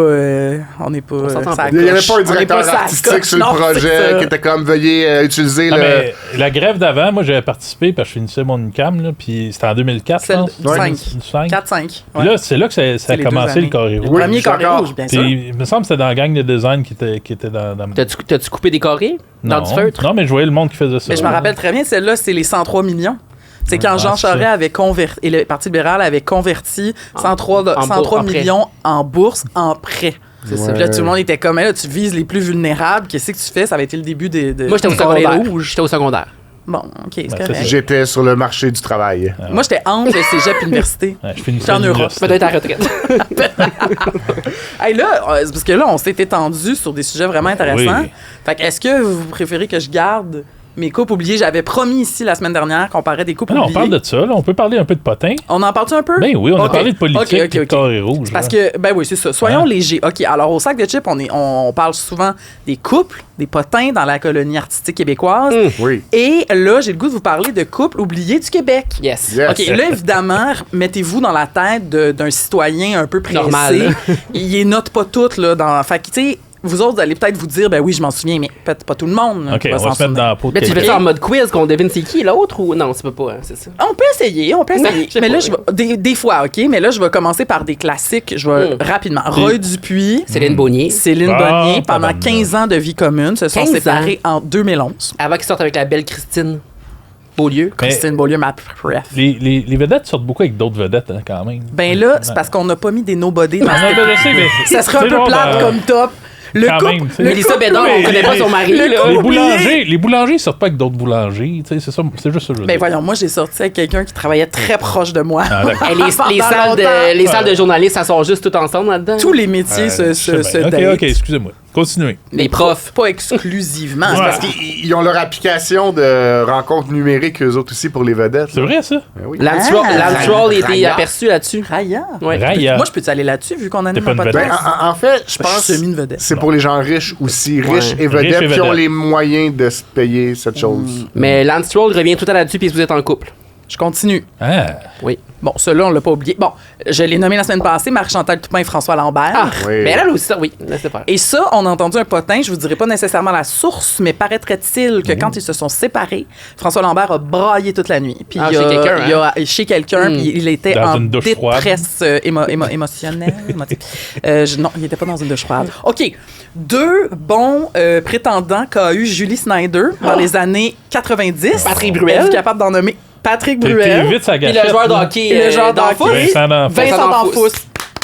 [SPEAKER 2] s'entend
[SPEAKER 1] ça
[SPEAKER 2] pas.
[SPEAKER 4] Il n'y avait
[SPEAKER 1] coche.
[SPEAKER 4] pas un
[SPEAKER 1] On est
[SPEAKER 4] directeur
[SPEAKER 1] ça
[SPEAKER 4] artistique
[SPEAKER 1] coche.
[SPEAKER 4] sur le
[SPEAKER 1] Non, c'est
[SPEAKER 4] projet
[SPEAKER 1] ça.
[SPEAKER 4] qui était comme veuillez utiliser
[SPEAKER 3] Ah,
[SPEAKER 4] le.
[SPEAKER 3] mais la grève d'avant, moi, j'avais participé parce que je finissais mon UQAM, là, puis c'était en 2004, je
[SPEAKER 1] Celle
[SPEAKER 3] pense.
[SPEAKER 1] du 5.
[SPEAKER 3] 5.
[SPEAKER 1] 4-5.
[SPEAKER 3] Puis là, c'est là que ça a
[SPEAKER 1] C'est les
[SPEAKER 3] commencé
[SPEAKER 1] 2
[SPEAKER 3] le carré
[SPEAKER 1] années.
[SPEAKER 3] rouge.
[SPEAKER 4] Oui,
[SPEAKER 1] Premier
[SPEAKER 4] je suis
[SPEAKER 1] carré
[SPEAKER 4] d'accord.
[SPEAKER 1] rouge, bien sûr.
[SPEAKER 3] Puis il me semble que c'était dans la gang de design qui était dans
[SPEAKER 2] T'as-tu coupé des carrés dans du feutre?
[SPEAKER 3] Non, mais je voyais le monde qui faisait ça.
[SPEAKER 1] Mais je me rappelle très bien, celle-là, c'est les 103 millions. C'est quand Jean
[SPEAKER 3] c'est
[SPEAKER 1] Charest
[SPEAKER 3] ça.
[SPEAKER 1] avait converti, et le Parti libéral avait converti 103
[SPEAKER 2] en prêt.
[SPEAKER 1] millions en bourse en prêt.
[SPEAKER 2] C'est ça.
[SPEAKER 1] Puis là, tout le monde était comme, là, tu vises les plus vulnérables. Qu'est-ce que tu fais? Ça va être le début de
[SPEAKER 2] Moi, j'étais au
[SPEAKER 1] des oreilles
[SPEAKER 2] secondaire.
[SPEAKER 1] rouges.
[SPEAKER 2] J'étais au secondaire.
[SPEAKER 1] Bon, OK, c'est
[SPEAKER 3] ça,
[SPEAKER 1] correct.
[SPEAKER 4] J'étais sur le marché du travail.
[SPEAKER 1] Moi, j'étais entre le cégep et l'université.
[SPEAKER 3] Ouais, je finissais
[SPEAKER 1] J'étais en Europe.
[SPEAKER 3] l'université.
[SPEAKER 2] Peut-être à la retraite.
[SPEAKER 1] Hey, là, c'est parce que là, on s'est étendu sur des sujets vraiment intéressants.
[SPEAKER 3] Oui.
[SPEAKER 1] Fait que, est-ce que vous préférez que je garde mes couples oubliés? J'avais promis ici la semaine dernière qu'on parlait des couples
[SPEAKER 3] Non, on
[SPEAKER 1] oubliés.
[SPEAKER 3] parle de ça, là. On peut parler un peu de potin.
[SPEAKER 1] On en parle-tu un peu?
[SPEAKER 3] Ben oui, on a
[SPEAKER 1] Ok.
[SPEAKER 3] parlé de politique,
[SPEAKER 1] Ok, ok, ok.
[SPEAKER 3] Victor et Rouge.
[SPEAKER 1] Parce
[SPEAKER 3] là.
[SPEAKER 1] que, ben oui, c'est ça. Soyons
[SPEAKER 3] Hein?
[SPEAKER 1] légers. OK, alors au sac de chips, on parle souvent des couples, des potins dans la colonie artistique québécoise.
[SPEAKER 4] Oui.
[SPEAKER 1] Et là, j'ai le goût de vous parler de couples oubliés du Québec.
[SPEAKER 2] Yes.
[SPEAKER 4] Yes.
[SPEAKER 1] OK, là, évidemment, mettez-vous dans la tête d'un citoyen un peu pressé.
[SPEAKER 2] Normal.
[SPEAKER 1] Il les note pas toutes, là. Fait que, tu sais, vous autres, vous allez peut-être vous dire, ben oui, je m'en souviens, mais peut-être pas tout le monde.
[SPEAKER 3] OK,
[SPEAKER 1] qui va
[SPEAKER 3] on va
[SPEAKER 1] s'en
[SPEAKER 3] se mettre
[SPEAKER 1] souvenir.
[SPEAKER 3] dans la peau de
[SPEAKER 2] Mais tu fais
[SPEAKER 3] quelqu'un.
[SPEAKER 2] ça en mode quiz qu'on devine c'est qui l'autre ou non, tu peux pas, hein, c'est ça.
[SPEAKER 1] On peut essayer.
[SPEAKER 2] Non, je sais
[SPEAKER 1] Mais là,
[SPEAKER 2] pas,
[SPEAKER 1] des fois, OK, mais là, je vais commencer par des classiques. Je vais rapidement. Roy Dupuis,
[SPEAKER 2] Céline Bonnier.
[SPEAKER 1] Céline
[SPEAKER 3] Ah,
[SPEAKER 1] Bonnier, pendant
[SPEAKER 3] tabarnak.
[SPEAKER 1] 15 ans de vie commune, se sont
[SPEAKER 2] 15 ans.
[SPEAKER 1] séparés en 2011.
[SPEAKER 2] Avant qu'il sorte avec la belle Christine Beaulieu.
[SPEAKER 3] Mais
[SPEAKER 1] Christine Beaulieu, ma préf.
[SPEAKER 3] les vedettes sortent beaucoup avec d'autres vedettes, hein, quand même.
[SPEAKER 1] Ben là, c'est parce qu'on n'a pas mis des nobody dans
[SPEAKER 3] Ah,
[SPEAKER 1] cette
[SPEAKER 3] ben, je sais, mais
[SPEAKER 1] Ça serait un
[SPEAKER 3] tu sais,
[SPEAKER 1] peu
[SPEAKER 3] genre,
[SPEAKER 1] plate comme top. Le
[SPEAKER 3] quand
[SPEAKER 1] couple,
[SPEAKER 3] même, tu sais.
[SPEAKER 1] le
[SPEAKER 2] Mélissa
[SPEAKER 1] couple-
[SPEAKER 2] Bédard, on connaît pas son mari,
[SPEAKER 1] le
[SPEAKER 2] là.
[SPEAKER 1] couple-
[SPEAKER 3] les boulangers sortent pas avec d'autres boulangers, tu sais, c'est ça, c'est juste ça que je veux
[SPEAKER 1] Ben
[SPEAKER 3] dire.
[SPEAKER 1] voyons, moi j'ai sorti avec quelqu'un qui travaillait très proche de moi.
[SPEAKER 3] Ah, d'accord.
[SPEAKER 2] Hey, les
[SPEAKER 1] Pendant
[SPEAKER 2] salles
[SPEAKER 1] longtemps.
[SPEAKER 2] les salles de journalistes, ça sort juste tout ensemble là-dedans.
[SPEAKER 1] Tous les métiers se
[SPEAKER 3] Je sais bien.
[SPEAKER 1] datent.
[SPEAKER 3] OK, excusez-moi. Continuez.
[SPEAKER 2] Les profs.
[SPEAKER 1] Pas exclusivement.
[SPEAKER 3] Ouais.
[SPEAKER 1] c'est parce
[SPEAKER 4] Parce qu'ils ont leur application de rencontre numérique, eux autres aussi, pour les vedettes.
[SPEAKER 3] C'est vrai, ça?
[SPEAKER 4] Ben oui.
[SPEAKER 2] Lance
[SPEAKER 1] Ah.
[SPEAKER 2] Troll a été
[SPEAKER 4] Raya.
[SPEAKER 2] aperçu là-dessus.
[SPEAKER 1] Raya.
[SPEAKER 2] Ouais.
[SPEAKER 3] Raya.
[SPEAKER 1] Moi, je peux-tu aller là-dessus vu qu'on a
[SPEAKER 3] T'es
[SPEAKER 1] une
[SPEAKER 3] pas une vedette.
[SPEAKER 4] Ben, en fait, je
[SPEAKER 1] Je
[SPEAKER 4] pense
[SPEAKER 1] suis semi une vedette.
[SPEAKER 4] c'est pour les gens riches aussi, riches et
[SPEAKER 3] Riches et
[SPEAKER 4] vedettes qui ont
[SPEAKER 3] vedettes.
[SPEAKER 4] les moyens de se payer cette chose.
[SPEAKER 2] Mais Lance Troll revient tout à là-dessus puis vous êtes en couple.
[SPEAKER 1] Je continue.
[SPEAKER 3] Ah.
[SPEAKER 2] Oui.
[SPEAKER 1] Bon, ceux-là, on l'a pas oublié. Bon, je l'ai nommé la semaine passée, Marie-Chantal Toupin et François Lambert.
[SPEAKER 2] Ah,
[SPEAKER 4] Oui.
[SPEAKER 2] mais elle aussi, ça, oui. Laissez faire.
[SPEAKER 1] Et ça, on a entendu un potin, je vous dirai pas nécessairement la source, mais paraîtrait-il que quand ils se sont séparés, François Lambert a braillé toute la nuit. Puis
[SPEAKER 2] Ah,
[SPEAKER 1] il a-
[SPEAKER 2] chez quelqu'un,
[SPEAKER 1] il a- chez quelqu'un, puis il était
[SPEAKER 3] Dans
[SPEAKER 1] en
[SPEAKER 3] une douche froide.
[SPEAKER 1] détresse émotionnelle. émotive. Non, il était pas dans une douche froide. OK. Deux bons prétendants qu'a eu Julie Snyder dans les années 90.
[SPEAKER 2] Patrick Bruel.
[SPEAKER 1] Êtes-vous capable d'en nommer Patrick
[SPEAKER 3] T'es
[SPEAKER 1] Bruel.
[SPEAKER 3] vite sa
[SPEAKER 2] Puis
[SPEAKER 3] gâchette.
[SPEAKER 2] le joueur de
[SPEAKER 3] là.
[SPEAKER 2] hockey.
[SPEAKER 1] Et le joueur de
[SPEAKER 2] d'Anfos.
[SPEAKER 1] hockey.
[SPEAKER 3] Vincent D'Anfos.
[SPEAKER 1] Vincent
[SPEAKER 2] D'Anfos.
[SPEAKER 1] D'Anfos.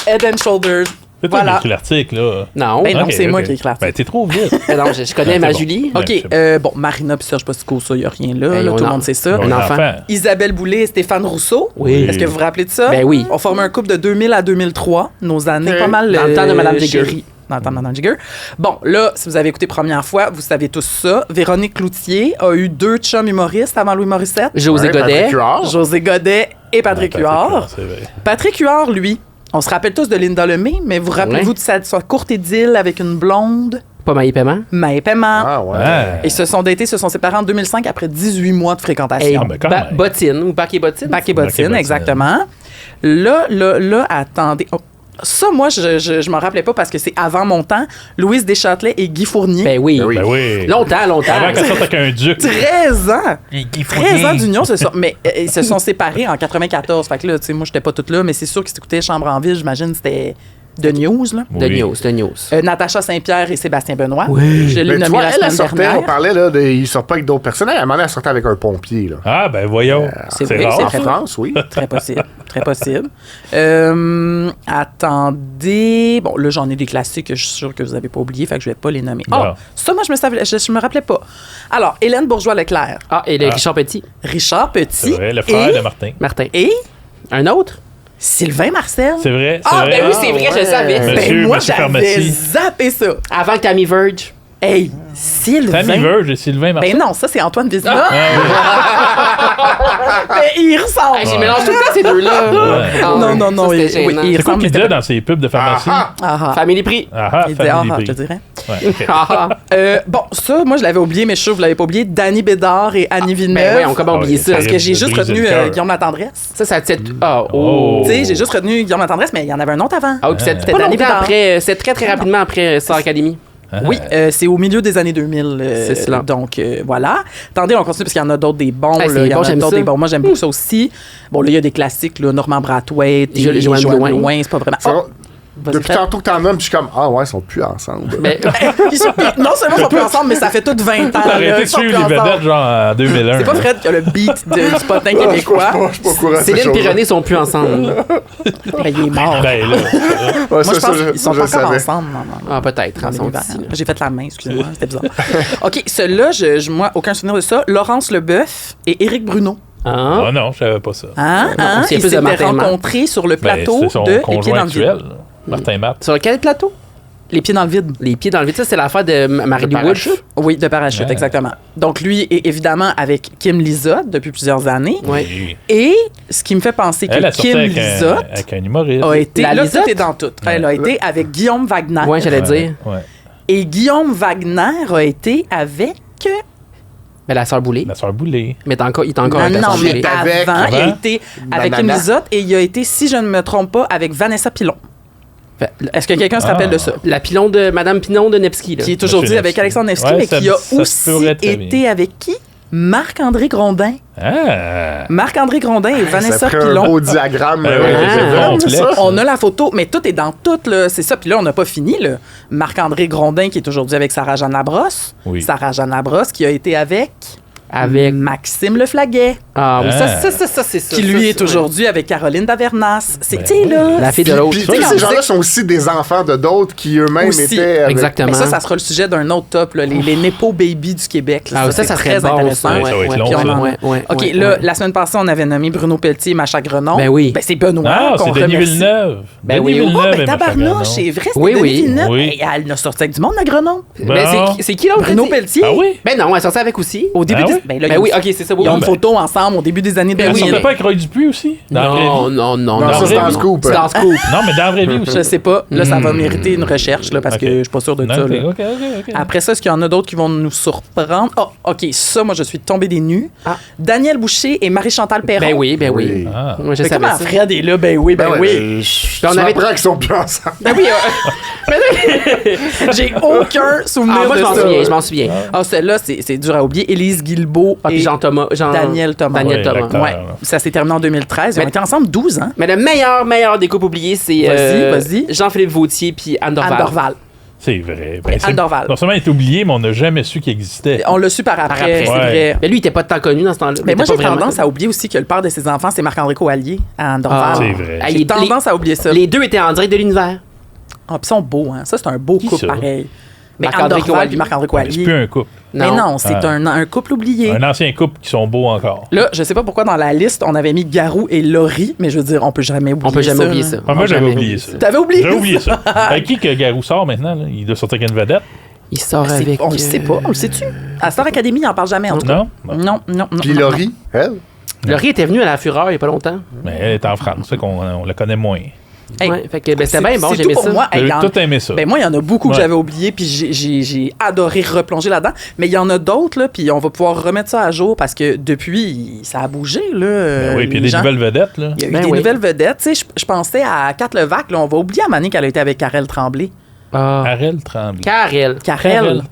[SPEAKER 1] Head and Shoulders.
[SPEAKER 3] C'est toi qui
[SPEAKER 1] Voilà.
[SPEAKER 3] as écrit l'article, là.
[SPEAKER 2] Non.
[SPEAKER 1] Ben non,
[SPEAKER 3] Ok,
[SPEAKER 1] c'est moi
[SPEAKER 3] ok.
[SPEAKER 1] qui ai écrit l'article.
[SPEAKER 3] Ben, t'es trop vite.
[SPEAKER 2] Mais non, je connais
[SPEAKER 3] Ah,
[SPEAKER 2] ma
[SPEAKER 3] c'est bon.
[SPEAKER 2] Julie.
[SPEAKER 3] Ouais,
[SPEAKER 1] OK,
[SPEAKER 3] c'est
[SPEAKER 1] bon, Marina puis Serge Postico, ça, il n'y a rien là.
[SPEAKER 2] Ben,
[SPEAKER 1] là,
[SPEAKER 2] on
[SPEAKER 1] tout le
[SPEAKER 2] en-
[SPEAKER 1] monde sait ça.
[SPEAKER 3] Bon,
[SPEAKER 2] Un enfant.
[SPEAKER 1] Isabelle Boulay et Stéphane Rousseau.
[SPEAKER 3] Oui.
[SPEAKER 1] Est-ce que vous vous rappelez de ça?
[SPEAKER 2] Ben oui.
[SPEAKER 1] On formait un couple de 2000 à 2003, nos années pas mal.
[SPEAKER 2] Dans le temps de Madame Jigger.
[SPEAKER 1] chéries. Dans le temps de Madame Jigger. Bon, là, si vous avez écouté première fois, vous savez tous ça. Véronique Cloutier a eu deux chums humoristes avant Louis Morissette.
[SPEAKER 2] José
[SPEAKER 4] Ouais,
[SPEAKER 2] Godet.
[SPEAKER 4] Patrick Huard.
[SPEAKER 1] José Godet et Patrick Huard.
[SPEAKER 3] C'est vrai.
[SPEAKER 1] Patrick Huard, lui, on se rappelle tous de Linda Lemay, mais vous rappelez-vous
[SPEAKER 2] Ouais.
[SPEAKER 1] de sa courte idylle avec une blonde,
[SPEAKER 2] Pas Maï Paiement.
[SPEAKER 1] Maë Paiement.
[SPEAKER 4] Ah ouais.
[SPEAKER 3] Ah.
[SPEAKER 1] Ils se sont datés, se sont séparés en 2005 après 18 mois de fréquentation.
[SPEAKER 2] Hey,
[SPEAKER 3] Ah, ben, quand même.
[SPEAKER 2] Bottine ou Bac et Bottine.
[SPEAKER 1] Bac et
[SPEAKER 3] Bac et
[SPEAKER 1] bottine,
[SPEAKER 3] bottine.
[SPEAKER 1] exactement. Là, attendez. Oh, ça, moi, je m'en rappelais pas parce que c'est avant mon temps. Louise Deschâtelet et Guy Fournier.
[SPEAKER 2] Ben oui.
[SPEAKER 4] Ben oui.
[SPEAKER 3] Ben oui.
[SPEAKER 2] Longtemps.
[SPEAKER 3] Avant qu'elle sorte avec un duc.
[SPEAKER 1] 13 ans! 13 ans d'union, mais ils se sont séparés en 94. Fait que là, tu sais, moi, j'étais pas toute là, mais c'est sûr qu'ils s'écoutaient Chambre en ville, j'imagine, c'était de news, là.
[SPEAKER 2] De
[SPEAKER 3] Oui.
[SPEAKER 2] news.
[SPEAKER 1] Natacha Saint-Pierre et Sébastien Benoît.
[SPEAKER 2] Oui.
[SPEAKER 1] Je l'ai
[SPEAKER 4] Mais tu
[SPEAKER 1] nommé
[SPEAKER 4] vois,
[SPEAKER 1] la
[SPEAKER 4] elle
[SPEAKER 1] semaine
[SPEAKER 4] sortait,
[SPEAKER 1] dernière.
[SPEAKER 4] on parlait là, ils sortent pas avec d'autres personnes. À un moment donné, elle sortait avec un pompier. Là.
[SPEAKER 3] Ah, ben voyons.
[SPEAKER 1] c'est
[SPEAKER 3] C'est
[SPEAKER 1] vrai,
[SPEAKER 3] rare.
[SPEAKER 1] c'est
[SPEAKER 4] En
[SPEAKER 1] très
[SPEAKER 4] France, oui.
[SPEAKER 1] Très possible, très possible. Attendez. Bon, là, j'en ai des classiques que je suis sûre que vous n'avez pas oubliés, fait que je vais pas les nommer. Oh,
[SPEAKER 3] Non.
[SPEAKER 1] ça, moi, je me rappelais pas. Alors, Hélène Bourgeois-Leclerc,
[SPEAKER 2] Ah, et le Richard Petit.
[SPEAKER 1] Richard
[SPEAKER 3] C'est
[SPEAKER 1] Petit
[SPEAKER 3] vrai, le frère
[SPEAKER 1] et,
[SPEAKER 3] de Martin.
[SPEAKER 2] Martin.
[SPEAKER 1] et
[SPEAKER 2] Un autre?
[SPEAKER 1] Sylvain Marcel.
[SPEAKER 3] C'est vrai, c'est
[SPEAKER 2] Ah,
[SPEAKER 3] vrai.
[SPEAKER 2] ben oui, c'est vrai, je le savais.
[SPEAKER 3] Monsieur-
[SPEAKER 1] Ben, moi,
[SPEAKER 3] Monsieur
[SPEAKER 1] j'avais
[SPEAKER 3] Pharmacie.
[SPEAKER 1] zappé ça.
[SPEAKER 2] Avant que Tammy Verge.
[SPEAKER 1] Hey, Sylvain.
[SPEAKER 3] Tammy Verge et Sylvain Martin.
[SPEAKER 1] Ben non, ça, c'est Antoine Vézina.
[SPEAKER 3] Ah,
[SPEAKER 1] Mais il ressemble.
[SPEAKER 2] Hey, j'ai mélangé tout le temps ces deux-là.
[SPEAKER 3] Ouais.
[SPEAKER 2] Ah,
[SPEAKER 1] Non,
[SPEAKER 2] ça,
[SPEAKER 1] oui,
[SPEAKER 2] c'était
[SPEAKER 1] oui,
[SPEAKER 2] gênant.
[SPEAKER 1] il
[SPEAKER 3] C'est quoi
[SPEAKER 1] ressemble.
[SPEAKER 3] qu'il disait dans ses pubs de pharmacie?
[SPEAKER 4] Ah,
[SPEAKER 1] Ah, ah.
[SPEAKER 2] Family Prix.
[SPEAKER 3] Ah, ah,
[SPEAKER 1] Il disait ah,
[SPEAKER 3] Family
[SPEAKER 1] ah, je te
[SPEAKER 3] Prix.
[SPEAKER 1] dirais.
[SPEAKER 3] Ouais, ok.
[SPEAKER 2] Ah, ah.
[SPEAKER 1] Bon, ça, moi, je l'avais oublié, mais je suis sûr que vous l'avez pas oublié. Danny Bédard et Annie Villeneuve.
[SPEAKER 2] Ben oui, on comment oublier
[SPEAKER 3] Ah,
[SPEAKER 2] ça?
[SPEAKER 1] Parce que j'ai
[SPEAKER 3] Ça
[SPEAKER 1] juste
[SPEAKER 3] brise
[SPEAKER 1] retenu
[SPEAKER 3] le cœur.
[SPEAKER 1] Guillaume Latendresse.
[SPEAKER 2] Ça te... Ah,
[SPEAKER 3] Oh.
[SPEAKER 2] oh.
[SPEAKER 1] Tu sais, j'ai juste retenu Guillaume Latendresse, mais il y en avait un autre avant.
[SPEAKER 2] Ah oui, puis c'était
[SPEAKER 1] C'était
[SPEAKER 2] pas
[SPEAKER 1] Danny
[SPEAKER 2] longtemps
[SPEAKER 1] Bédard.
[SPEAKER 2] après. C'était très, très rapidement après Star Academy.
[SPEAKER 1] Oui, c'est au milieu des années 2000.
[SPEAKER 2] C'est cela.
[SPEAKER 1] Donc, voilà. Attendez, on continue parce qu'il y en a d'autres des bons.
[SPEAKER 2] Ah,
[SPEAKER 1] là.
[SPEAKER 2] c'est
[SPEAKER 1] Il y en
[SPEAKER 2] bon,
[SPEAKER 1] a
[SPEAKER 2] j'aime
[SPEAKER 1] d'autres
[SPEAKER 2] ça.
[SPEAKER 1] des bons. Moi, j'aime beaucoup ça aussi. Bon, là, il y a des classiques, là, Normand Brathwaite,
[SPEAKER 2] Joanne
[SPEAKER 1] Joanne
[SPEAKER 2] Blouin.
[SPEAKER 1] Blouin, c'est pas vraiment.
[SPEAKER 4] Ça
[SPEAKER 1] Oh,
[SPEAKER 4] va- Depuis tantôt que t'en nommes, puis je suis comme, ah ouais, ils sont plus ensemble.
[SPEAKER 2] Mais,
[SPEAKER 1] Non seulement ils sont plus ensemble, mais ça fait tout 20 ans.
[SPEAKER 3] T'as
[SPEAKER 1] là,
[SPEAKER 3] arrêté
[SPEAKER 1] ils
[SPEAKER 3] de
[SPEAKER 1] sont
[SPEAKER 3] suivre
[SPEAKER 1] plus
[SPEAKER 3] les
[SPEAKER 1] ensemble.
[SPEAKER 3] vedettes, genre, en 2001.
[SPEAKER 1] C'est pas Fred qui a le beat du potin québécois.
[SPEAKER 4] Je suis pas au courant de ces
[SPEAKER 2] Céline et
[SPEAKER 4] choses-là.
[SPEAKER 2] René sont plus ensemble.
[SPEAKER 1] Ben, il est mort.
[SPEAKER 3] Ben là,
[SPEAKER 4] Ouais,
[SPEAKER 1] Moi,
[SPEAKER 4] ça,
[SPEAKER 1] je pense qu'ils sont
[SPEAKER 4] je
[SPEAKER 1] pas encore
[SPEAKER 4] savais.
[SPEAKER 1] ensemble. Non.
[SPEAKER 2] Ah, peut-être.
[SPEAKER 1] Dans
[SPEAKER 2] Ils sont
[SPEAKER 1] l'univers.
[SPEAKER 2] ici, là.
[SPEAKER 1] J'ai fait la main, excusez-moi, c'était bizarre. OK, celui-là, moi, aucun souvenir de ça. Laurence Leboeuf et Éric Bruno.
[SPEAKER 2] Ah.
[SPEAKER 3] ah non, je savais pas ça.
[SPEAKER 1] Hein?
[SPEAKER 2] Non,
[SPEAKER 1] Hein?
[SPEAKER 2] c'est
[SPEAKER 1] Ils
[SPEAKER 2] plus de
[SPEAKER 1] s'étaient
[SPEAKER 2] Martin Matt.
[SPEAKER 1] rencontrés sur le
[SPEAKER 3] Ben,
[SPEAKER 1] plateau
[SPEAKER 3] c'est son
[SPEAKER 1] de Les Pieds
[SPEAKER 3] conjoint
[SPEAKER 1] dans le vide.
[SPEAKER 3] actuel, Martin Matt.
[SPEAKER 2] Sur quel plateau?
[SPEAKER 1] Les Pieds dans le vide.
[SPEAKER 2] Les pieds dans le vide, ça, c'est l'affaire de Marie-Lou Wood.
[SPEAKER 4] parachute?
[SPEAKER 1] Oui, de parachute,
[SPEAKER 3] Ouais.
[SPEAKER 1] exactement. Donc, lui est évidemment avec Kim Lizotte depuis plusieurs années.
[SPEAKER 2] Oui.
[SPEAKER 1] Et ce qui me fait penser que
[SPEAKER 3] Elle a sorti
[SPEAKER 1] Kim
[SPEAKER 3] avec
[SPEAKER 1] Lizotte
[SPEAKER 3] avec un humoriste.
[SPEAKER 1] a été.
[SPEAKER 2] La
[SPEAKER 1] Là,
[SPEAKER 2] Lizotte?
[SPEAKER 1] tout est dans tout. Elle a été avec Guillaume Wagner.
[SPEAKER 2] Ouais, j'allais dire.
[SPEAKER 3] Ouais.
[SPEAKER 1] Et Guillaume Wagner a été avec.
[SPEAKER 2] Mais la sœur Boulay.
[SPEAKER 3] La sœur Boulay.
[SPEAKER 2] Mais il est encore avec la
[SPEAKER 1] non,
[SPEAKER 2] sœur
[SPEAKER 1] mais
[SPEAKER 2] Boulay.
[SPEAKER 4] avec-
[SPEAKER 1] avant, il a
[SPEAKER 3] Avant?
[SPEAKER 1] été avec Kim
[SPEAKER 4] Banana.
[SPEAKER 1] Lizotte et il a été, si je ne me trompe pas, avec Vanessa Pilon.
[SPEAKER 2] Fait,
[SPEAKER 1] Est-ce que quelqu'un se rappelle de ça?
[SPEAKER 2] La pilon de Madame Pinon de Nevsky, là.
[SPEAKER 1] Qui est aujourd'hui
[SPEAKER 3] Monsieur
[SPEAKER 1] avec
[SPEAKER 3] Nevsky.
[SPEAKER 1] Alexandre Nevsky,
[SPEAKER 3] Ouais,
[SPEAKER 1] mais
[SPEAKER 3] ça-
[SPEAKER 1] qui a
[SPEAKER 3] ça se
[SPEAKER 1] aussi
[SPEAKER 3] pourrait très
[SPEAKER 1] été
[SPEAKER 3] bien.
[SPEAKER 1] avec qui? Marc-André Grondin.
[SPEAKER 3] Ah!
[SPEAKER 1] Marc-André Grondin et
[SPEAKER 4] Ça
[SPEAKER 1] Vanessa
[SPEAKER 4] ferait un
[SPEAKER 1] Pilon.
[SPEAKER 4] beau diagramme.
[SPEAKER 3] Ben
[SPEAKER 2] oui,
[SPEAKER 4] c'est
[SPEAKER 2] c'est
[SPEAKER 4] vrai,
[SPEAKER 3] complexe.
[SPEAKER 4] c'est ça?
[SPEAKER 1] On a la photo, mais tout est dans tout, là. C'est ça. Puis là, on n'a pas fini, là. Marc-André Grondin, qui est aujourd'hui avec Sarah-Jeanne Labrosse.
[SPEAKER 3] Oui.
[SPEAKER 1] Sarah-Jeanne Labrosse, qui a été avec
[SPEAKER 2] Avec.
[SPEAKER 1] Maxime Leflaguet,
[SPEAKER 2] Ah oui,
[SPEAKER 3] Ah.
[SPEAKER 2] ça, c'est ça.
[SPEAKER 1] qui lui
[SPEAKER 2] ça,
[SPEAKER 1] est
[SPEAKER 2] ça,
[SPEAKER 1] aujourd'hui avec Caroline Tavernas. C'est,
[SPEAKER 3] Ben
[SPEAKER 1] tu sais, là.
[SPEAKER 2] La fille de
[SPEAKER 4] Puis,
[SPEAKER 2] l'autre.
[SPEAKER 4] tu sais, ces gens-là sont aussi des enfants de d'autres qui eux-mêmes
[SPEAKER 1] Aussi.
[SPEAKER 4] étaient. avec-
[SPEAKER 2] Exactement.
[SPEAKER 1] Mais ça sera le sujet d'un autre top, là, les Nepo Baby du Québec. là.
[SPEAKER 2] Ah,
[SPEAKER 1] ça,
[SPEAKER 2] ça
[SPEAKER 1] c'est
[SPEAKER 2] serait
[SPEAKER 1] très
[SPEAKER 2] bon,
[SPEAKER 1] intéressant.
[SPEAKER 2] ça.
[SPEAKER 3] Ouais, ça va être long,
[SPEAKER 1] Puis on
[SPEAKER 3] ça.
[SPEAKER 1] en-
[SPEAKER 2] Ouais,
[SPEAKER 1] OK,
[SPEAKER 2] ouais,
[SPEAKER 1] là,
[SPEAKER 2] ouais.
[SPEAKER 1] la semaine passée, on avait nommé Bruno Pelletier et Macha Grenon.
[SPEAKER 2] Ben oui.
[SPEAKER 1] Ben, c'est Benoît
[SPEAKER 3] Ah,
[SPEAKER 1] qu'on
[SPEAKER 3] c'est Denis
[SPEAKER 1] remercie.
[SPEAKER 3] Villeneuve.
[SPEAKER 2] Ben
[SPEAKER 3] Denis
[SPEAKER 2] oui.
[SPEAKER 1] Oh,
[SPEAKER 3] Villeneuve
[SPEAKER 1] ben
[SPEAKER 3] et Macha
[SPEAKER 1] tabarnouche,
[SPEAKER 3] Grenon.
[SPEAKER 1] c'est vrai, c'était
[SPEAKER 2] Oui,
[SPEAKER 1] Denis
[SPEAKER 2] oui.
[SPEAKER 1] Villeneuve.
[SPEAKER 3] Oui.
[SPEAKER 1] Et elle a sorti avec du monde, la Grenon.
[SPEAKER 2] Mais
[SPEAKER 3] Bon.
[SPEAKER 2] c'est qui l'autre?
[SPEAKER 1] Bruno
[SPEAKER 2] dit?
[SPEAKER 1] Pelletier.
[SPEAKER 3] Ah oui?
[SPEAKER 2] Ben non, elle sortait avec aussi.
[SPEAKER 1] Au début
[SPEAKER 3] Ah
[SPEAKER 1] des...
[SPEAKER 3] oui?
[SPEAKER 1] Ben, là,
[SPEAKER 2] Ben
[SPEAKER 1] ils ont-
[SPEAKER 2] oui, ok, c'est ça.
[SPEAKER 1] Ils ont
[SPEAKER 2] oui.
[SPEAKER 1] une photo ensemble au début des années
[SPEAKER 3] Elle
[SPEAKER 1] 2000.
[SPEAKER 3] sortait pas avec Roy Dupuis aussi? Dans la vraie
[SPEAKER 2] Non,
[SPEAKER 3] vie?
[SPEAKER 2] non, non.
[SPEAKER 4] Non, ça, c'est dans le scoop.
[SPEAKER 2] C'est dans le scoop.
[SPEAKER 3] Non, mais dans la vraie vie aussi.
[SPEAKER 1] Je sais pas. Là, ça va mériter une recherche, là, parce
[SPEAKER 3] Ok.
[SPEAKER 1] que je suis pas sûr de
[SPEAKER 3] Non,
[SPEAKER 1] ça.
[SPEAKER 3] ok,
[SPEAKER 1] là.
[SPEAKER 3] ok.
[SPEAKER 1] Après ça, est-ce qu'il y en a d'autres qui vont nous surprendre? Oh, OK, ça, moi, je suis tombée des nues.
[SPEAKER 2] Ah.
[SPEAKER 1] Daniel Boucher et Marie-Chantal Perron.
[SPEAKER 2] Ben oui, ben oui.
[SPEAKER 4] Oui.
[SPEAKER 3] Ah.
[SPEAKER 2] Moi, je
[SPEAKER 1] Mais
[SPEAKER 2] savais
[SPEAKER 1] comment
[SPEAKER 2] ça.
[SPEAKER 1] Fred est là? Ben oui, ben
[SPEAKER 4] Ben ouais,
[SPEAKER 1] oui.
[SPEAKER 4] mais
[SPEAKER 2] Puis on
[SPEAKER 4] tu
[SPEAKER 2] avait-
[SPEAKER 4] apprends qu'ils sont plus ensemble.
[SPEAKER 2] Ben oui.
[SPEAKER 1] J'ai aucun souvenir
[SPEAKER 2] Ah, moi,
[SPEAKER 1] de
[SPEAKER 2] je m'en
[SPEAKER 1] ça.
[SPEAKER 2] souviens, je m'en souviens.
[SPEAKER 1] Ah, celle-là, c'est dur à oublier. Élise Guilbeault
[SPEAKER 2] Ah,
[SPEAKER 1] et
[SPEAKER 2] puis Jean-Thomas.
[SPEAKER 1] Daniel Thomas.
[SPEAKER 2] Daniel
[SPEAKER 3] Ouais,
[SPEAKER 2] Thomas.
[SPEAKER 3] l'acteur.
[SPEAKER 1] Ouais, ça s'est terminé en 2013. Ils ont
[SPEAKER 2] Mais-
[SPEAKER 1] été ensemble 12 ans.
[SPEAKER 2] Mais le meilleur des couples oubliés, c'est
[SPEAKER 1] Vas-y.
[SPEAKER 2] Jean-Philippe Vautier puis Anne Dorval.
[SPEAKER 1] Anne Dorval.
[SPEAKER 3] C'est vrai. Ben,
[SPEAKER 1] Anne Dorval.
[SPEAKER 3] Non seulement il est oublié, mais on n'a jamais su qu'il existait.
[SPEAKER 1] On l'a su par après,
[SPEAKER 2] après.
[SPEAKER 1] c'est
[SPEAKER 3] Ouais.
[SPEAKER 1] vrai.
[SPEAKER 2] Mais lui, il était pas tant connu dans ce temps-là.
[SPEAKER 1] Mais
[SPEAKER 2] Il
[SPEAKER 1] moi,
[SPEAKER 2] était
[SPEAKER 1] j'ai
[SPEAKER 2] pas vraiment-
[SPEAKER 1] tendance à oublier aussi que le père de ses enfants, c'est Marc-André Coallier à Anne Dorval.
[SPEAKER 2] Ah.
[SPEAKER 3] C'est vrai.
[SPEAKER 2] Ah,
[SPEAKER 1] J'ai tendance à oublier ça.
[SPEAKER 2] Les deux étaient en direct de l'univers.
[SPEAKER 1] Ah, puis ils sont beaux, hein. Ça, c'est un beau
[SPEAKER 3] Qui
[SPEAKER 1] couple
[SPEAKER 3] ça?
[SPEAKER 1] pareil. Mais Anne
[SPEAKER 2] Marc-André
[SPEAKER 1] Dorval
[SPEAKER 2] Coallier.
[SPEAKER 1] puis Marc-André
[SPEAKER 3] C'est plus
[SPEAKER 1] Coallier.
[SPEAKER 3] un couple.
[SPEAKER 1] Mais non, c'est
[SPEAKER 3] Ah.
[SPEAKER 1] un couple oublié.
[SPEAKER 3] Un ancien couple qui sont beaux encore.
[SPEAKER 1] Là, je sais pas pourquoi dans la liste, on avait mis Garou et Laurie, mais je veux dire, on peut jamais oublier ça.
[SPEAKER 2] On peut jamais oublier
[SPEAKER 1] hein.
[SPEAKER 2] ça.
[SPEAKER 3] Ah, moi,
[SPEAKER 2] On
[SPEAKER 3] j'avais
[SPEAKER 2] jamais
[SPEAKER 3] oublié ça.
[SPEAKER 1] T'avais oublié?
[SPEAKER 3] J'ai oublié ça. Avec qui que Garou sort maintenant? Là? Il doit sortir avec une vedette?
[SPEAKER 2] Il sort
[SPEAKER 1] C'est-
[SPEAKER 2] avec.
[SPEAKER 1] on le sait pas, on le sait-tu? À Star Academy, il en parle jamais, en tout cas.
[SPEAKER 3] Non? Bon.
[SPEAKER 1] Non, non, non.
[SPEAKER 4] Puis
[SPEAKER 1] non,
[SPEAKER 4] Laurie, elle?
[SPEAKER 2] Laurie était venue à la Fureur il y a pas longtemps.
[SPEAKER 3] Mais elle est en France, fait qu'on on la connaît moins.
[SPEAKER 1] Hey,
[SPEAKER 2] Ouais, fait que ben, c'était
[SPEAKER 1] c'est-
[SPEAKER 2] bien bon,
[SPEAKER 1] c'est
[SPEAKER 2] j'aimais
[SPEAKER 1] tout pour
[SPEAKER 2] ça.
[SPEAKER 1] moi. Hey,
[SPEAKER 3] J'ai
[SPEAKER 1] y en-
[SPEAKER 3] tout aimé ça.
[SPEAKER 1] Ben moi, il y en a beaucoup que
[SPEAKER 3] Ouais.
[SPEAKER 1] j'avais oublié, puis j'ai adoré replonger là-dedans. Mais il y en a d'autres, là, puis on va pouvoir remettre ça à jour parce que depuis, ça a bougé, là.
[SPEAKER 3] Ben oui, puis il y a
[SPEAKER 1] les
[SPEAKER 3] des
[SPEAKER 1] gens.
[SPEAKER 3] nouvelles vedettes, là.
[SPEAKER 1] Il y a eu
[SPEAKER 2] Ben
[SPEAKER 1] des
[SPEAKER 2] oui.
[SPEAKER 1] nouvelles vedettes. Tu sais, je pensais à Kat Levac, là. On va oublier à Mané qu'elle a été avec Karel Tremblay.
[SPEAKER 2] Ah.
[SPEAKER 3] Arel Tremblay.
[SPEAKER 2] Karel.
[SPEAKER 1] Karel.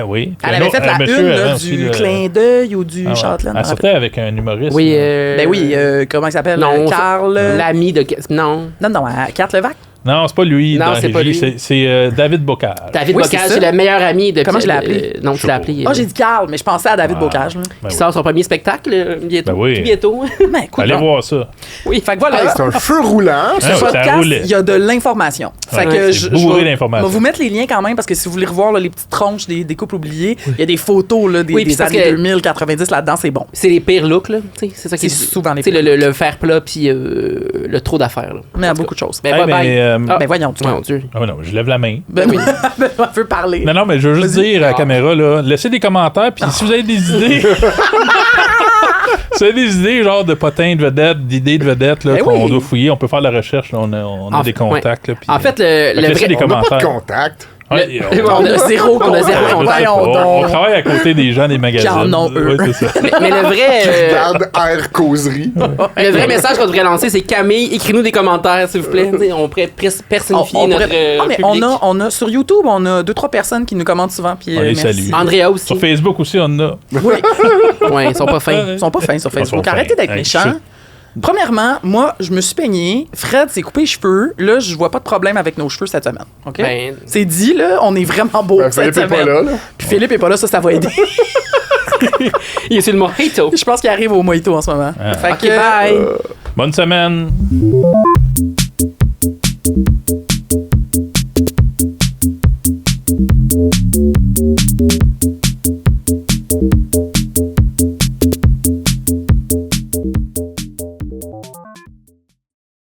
[SPEAKER 3] Oui. Puis
[SPEAKER 1] Elle
[SPEAKER 3] un
[SPEAKER 1] avait
[SPEAKER 3] autre-
[SPEAKER 1] fait la
[SPEAKER 3] un monsieur
[SPEAKER 1] une là,
[SPEAKER 3] avant aussi,
[SPEAKER 1] du
[SPEAKER 3] là.
[SPEAKER 1] clin d'œil ou du
[SPEAKER 3] Ah ouais.
[SPEAKER 1] Châtelaine.
[SPEAKER 3] Elle sortait avec un humoriste.
[SPEAKER 2] Oui,
[SPEAKER 3] là.
[SPEAKER 1] Ben oui, comment il s'appelle?
[SPEAKER 2] Non,
[SPEAKER 1] Carl.
[SPEAKER 2] L'ami de. Non.
[SPEAKER 1] Non, non, Kat Levac.
[SPEAKER 3] Non, c'est pas lui.
[SPEAKER 2] Non,
[SPEAKER 3] dans la
[SPEAKER 2] c'est pas
[SPEAKER 3] régie,
[SPEAKER 2] lui.
[SPEAKER 3] C'est David Bocage.
[SPEAKER 2] David
[SPEAKER 1] Oui,
[SPEAKER 2] Bocage,
[SPEAKER 1] c'est
[SPEAKER 2] c'est
[SPEAKER 1] ça.
[SPEAKER 2] le meilleur ami de.
[SPEAKER 1] Comment je l'ai appelé?
[SPEAKER 2] Non, tu l'as appelé.
[SPEAKER 1] Ah, j'ai dit Carl, mais je pensais à David
[SPEAKER 3] Ah.
[SPEAKER 1] Bocage. Là.
[SPEAKER 3] Ben
[SPEAKER 2] Qui
[SPEAKER 3] oui.
[SPEAKER 2] sort son premier spectacle bientôt.
[SPEAKER 3] Ben oui.
[SPEAKER 2] Tout bientôt.
[SPEAKER 1] Ben, écoute,
[SPEAKER 3] Allez
[SPEAKER 1] bon.
[SPEAKER 3] voir ça.
[SPEAKER 2] Oui.
[SPEAKER 1] Fait que voilà.
[SPEAKER 4] Hey, c'est un feu roulant.
[SPEAKER 3] Ah,
[SPEAKER 1] Ce
[SPEAKER 3] ouais, ça
[SPEAKER 1] podcast,
[SPEAKER 3] roulait.
[SPEAKER 1] il y a de l'information. Fait
[SPEAKER 3] Ouais,
[SPEAKER 1] que
[SPEAKER 3] c'est bourré d'informations.
[SPEAKER 1] vais vous mettre les liens quand même parce que si vous voulez revoir là, les petites tronches des couples oubliés, il y a des photos là, des,
[SPEAKER 2] Oui, puis
[SPEAKER 1] des
[SPEAKER 2] parce
[SPEAKER 1] années
[SPEAKER 2] que-
[SPEAKER 1] 2000, 90 là-dedans, c'est bon.
[SPEAKER 2] C'est les pires looks, là. Tu sais, c'est ça qui
[SPEAKER 1] C'est souvent les
[SPEAKER 2] Tu sais,
[SPEAKER 1] pires.
[SPEAKER 2] le faire plat puis le trop d'affaires, là.
[SPEAKER 1] Mais il y a beaucoup de choses.
[SPEAKER 2] Ben,
[SPEAKER 3] Hey,
[SPEAKER 2] bye bye.
[SPEAKER 3] mais,
[SPEAKER 2] Ah.
[SPEAKER 1] Ben voyons, tu
[SPEAKER 2] Mon Dieu.
[SPEAKER 3] Ah, non, je lève la main.
[SPEAKER 1] Ben oui, on veut parler.
[SPEAKER 3] Non, non, mais je veux juste
[SPEAKER 1] Vas-y.
[SPEAKER 3] dire à la caméra, là, laissez des commentaires, puis si vous avez des idées... Si vous avez des idées, genre de potins de vedettes, d'idées de vedettes, là,
[SPEAKER 1] Ben
[SPEAKER 3] qu'on
[SPEAKER 1] oui.
[SPEAKER 3] doit fouiller, on peut faire la recherche, là, on a
[SPEAKER 2] En
[SPEAKER 3] des
[SPEAKER 2] fait,
[SPEAKER 3] contacts, là, puis,
[SPEAKER 2] En fait,
[SPEAKER 3] fait que
[SPEAKER 2] le
[SPEAKER 3] laissez
[SPEAKER 2] vrai.
[SPEAKER 3] des
[SPEAKER 4] On n'a pas de
[SPEAKER 3] commentaires.
[SPEAKER 4] contact.
[SPEAKER 3] Ouais,
[SPEAKER 1] On a zéro
[SPEAKER 2] On a zéro
[SPEAKER 1] contact.
[SPEAKER 2] contact.
[SPEAKER 1] Voyons
[SPEAKER 3] on
[SPEAKER 1] donc.
[SPEAKER 3] travaille à côté des gens des magazines.
[SPEAKER 1] Qui en ont, eux.
[SPEAKER 3] Ouais, c'est ça.
[SPEAKER 2] Mais le vrai.
[SPEAKER 4] Garde air causerie.
[SPEAKER 2] Le vrai message qu'on devrait lancer, c'est Camille, écris-nous des commentaires, s'il vous plaît. T'sais, on pourrait personnifier notre
[SPEAKER 1] Ah, mais
[SPEAKER 2] public.
[SPEAKER 1] on a sur YouTube, on a 2-3 personnes qui nous commentent souvent. Puis,
[SPEAKER 3] On les
[SPEAKER 1] merci.
[SPEAKER 3] salue.
[SPEAKER 2] Andrea aussi.
[SPEAKER 3] Sur Facebook aussi, on en a.
[SPEAKER 1] Oui.
[SPEAKER 2] Ouais, ils sont pas fins.
[SPEAKER 1] Ils sont pas fins sur Facebook.
[SPEAKER 3] Ils sont
[SPEAKER 1] Arrêtez
[SPEAKER 3] fins.
[SPEAKER 1] d'être
[SPEAKER 3] Hey,
[SPEAKER 1] méchants. Premièrement, moi, je me suis peigné. Fred s'est coupé les cheveux. Là, je vois pas de problème avec nos cheveux cette semaine. OK?
[SPEAKER 2] Ben-
[SPEAKER 1] C'est dit, là, on est vraiment beau cette
[SPEAKER 4] Philippe est
[SPEAKER 1] semaine.
[SPEAKER 4] pas là.
[SPEAKER 1] Puis Philippe est pas là, ça va aider.
[SPEAKER 2] Il est sur le mojito.
[SPEAKER 1] Je pense qu'il arrive au mojito en ce moment. Fait
[SPEAKER 2] OK,
[SPEAKER 1] que,
[SPEAKER 2] bye.
[SPEAKER 3] Bonne semaine.
[SPEAKER 7] Thank you.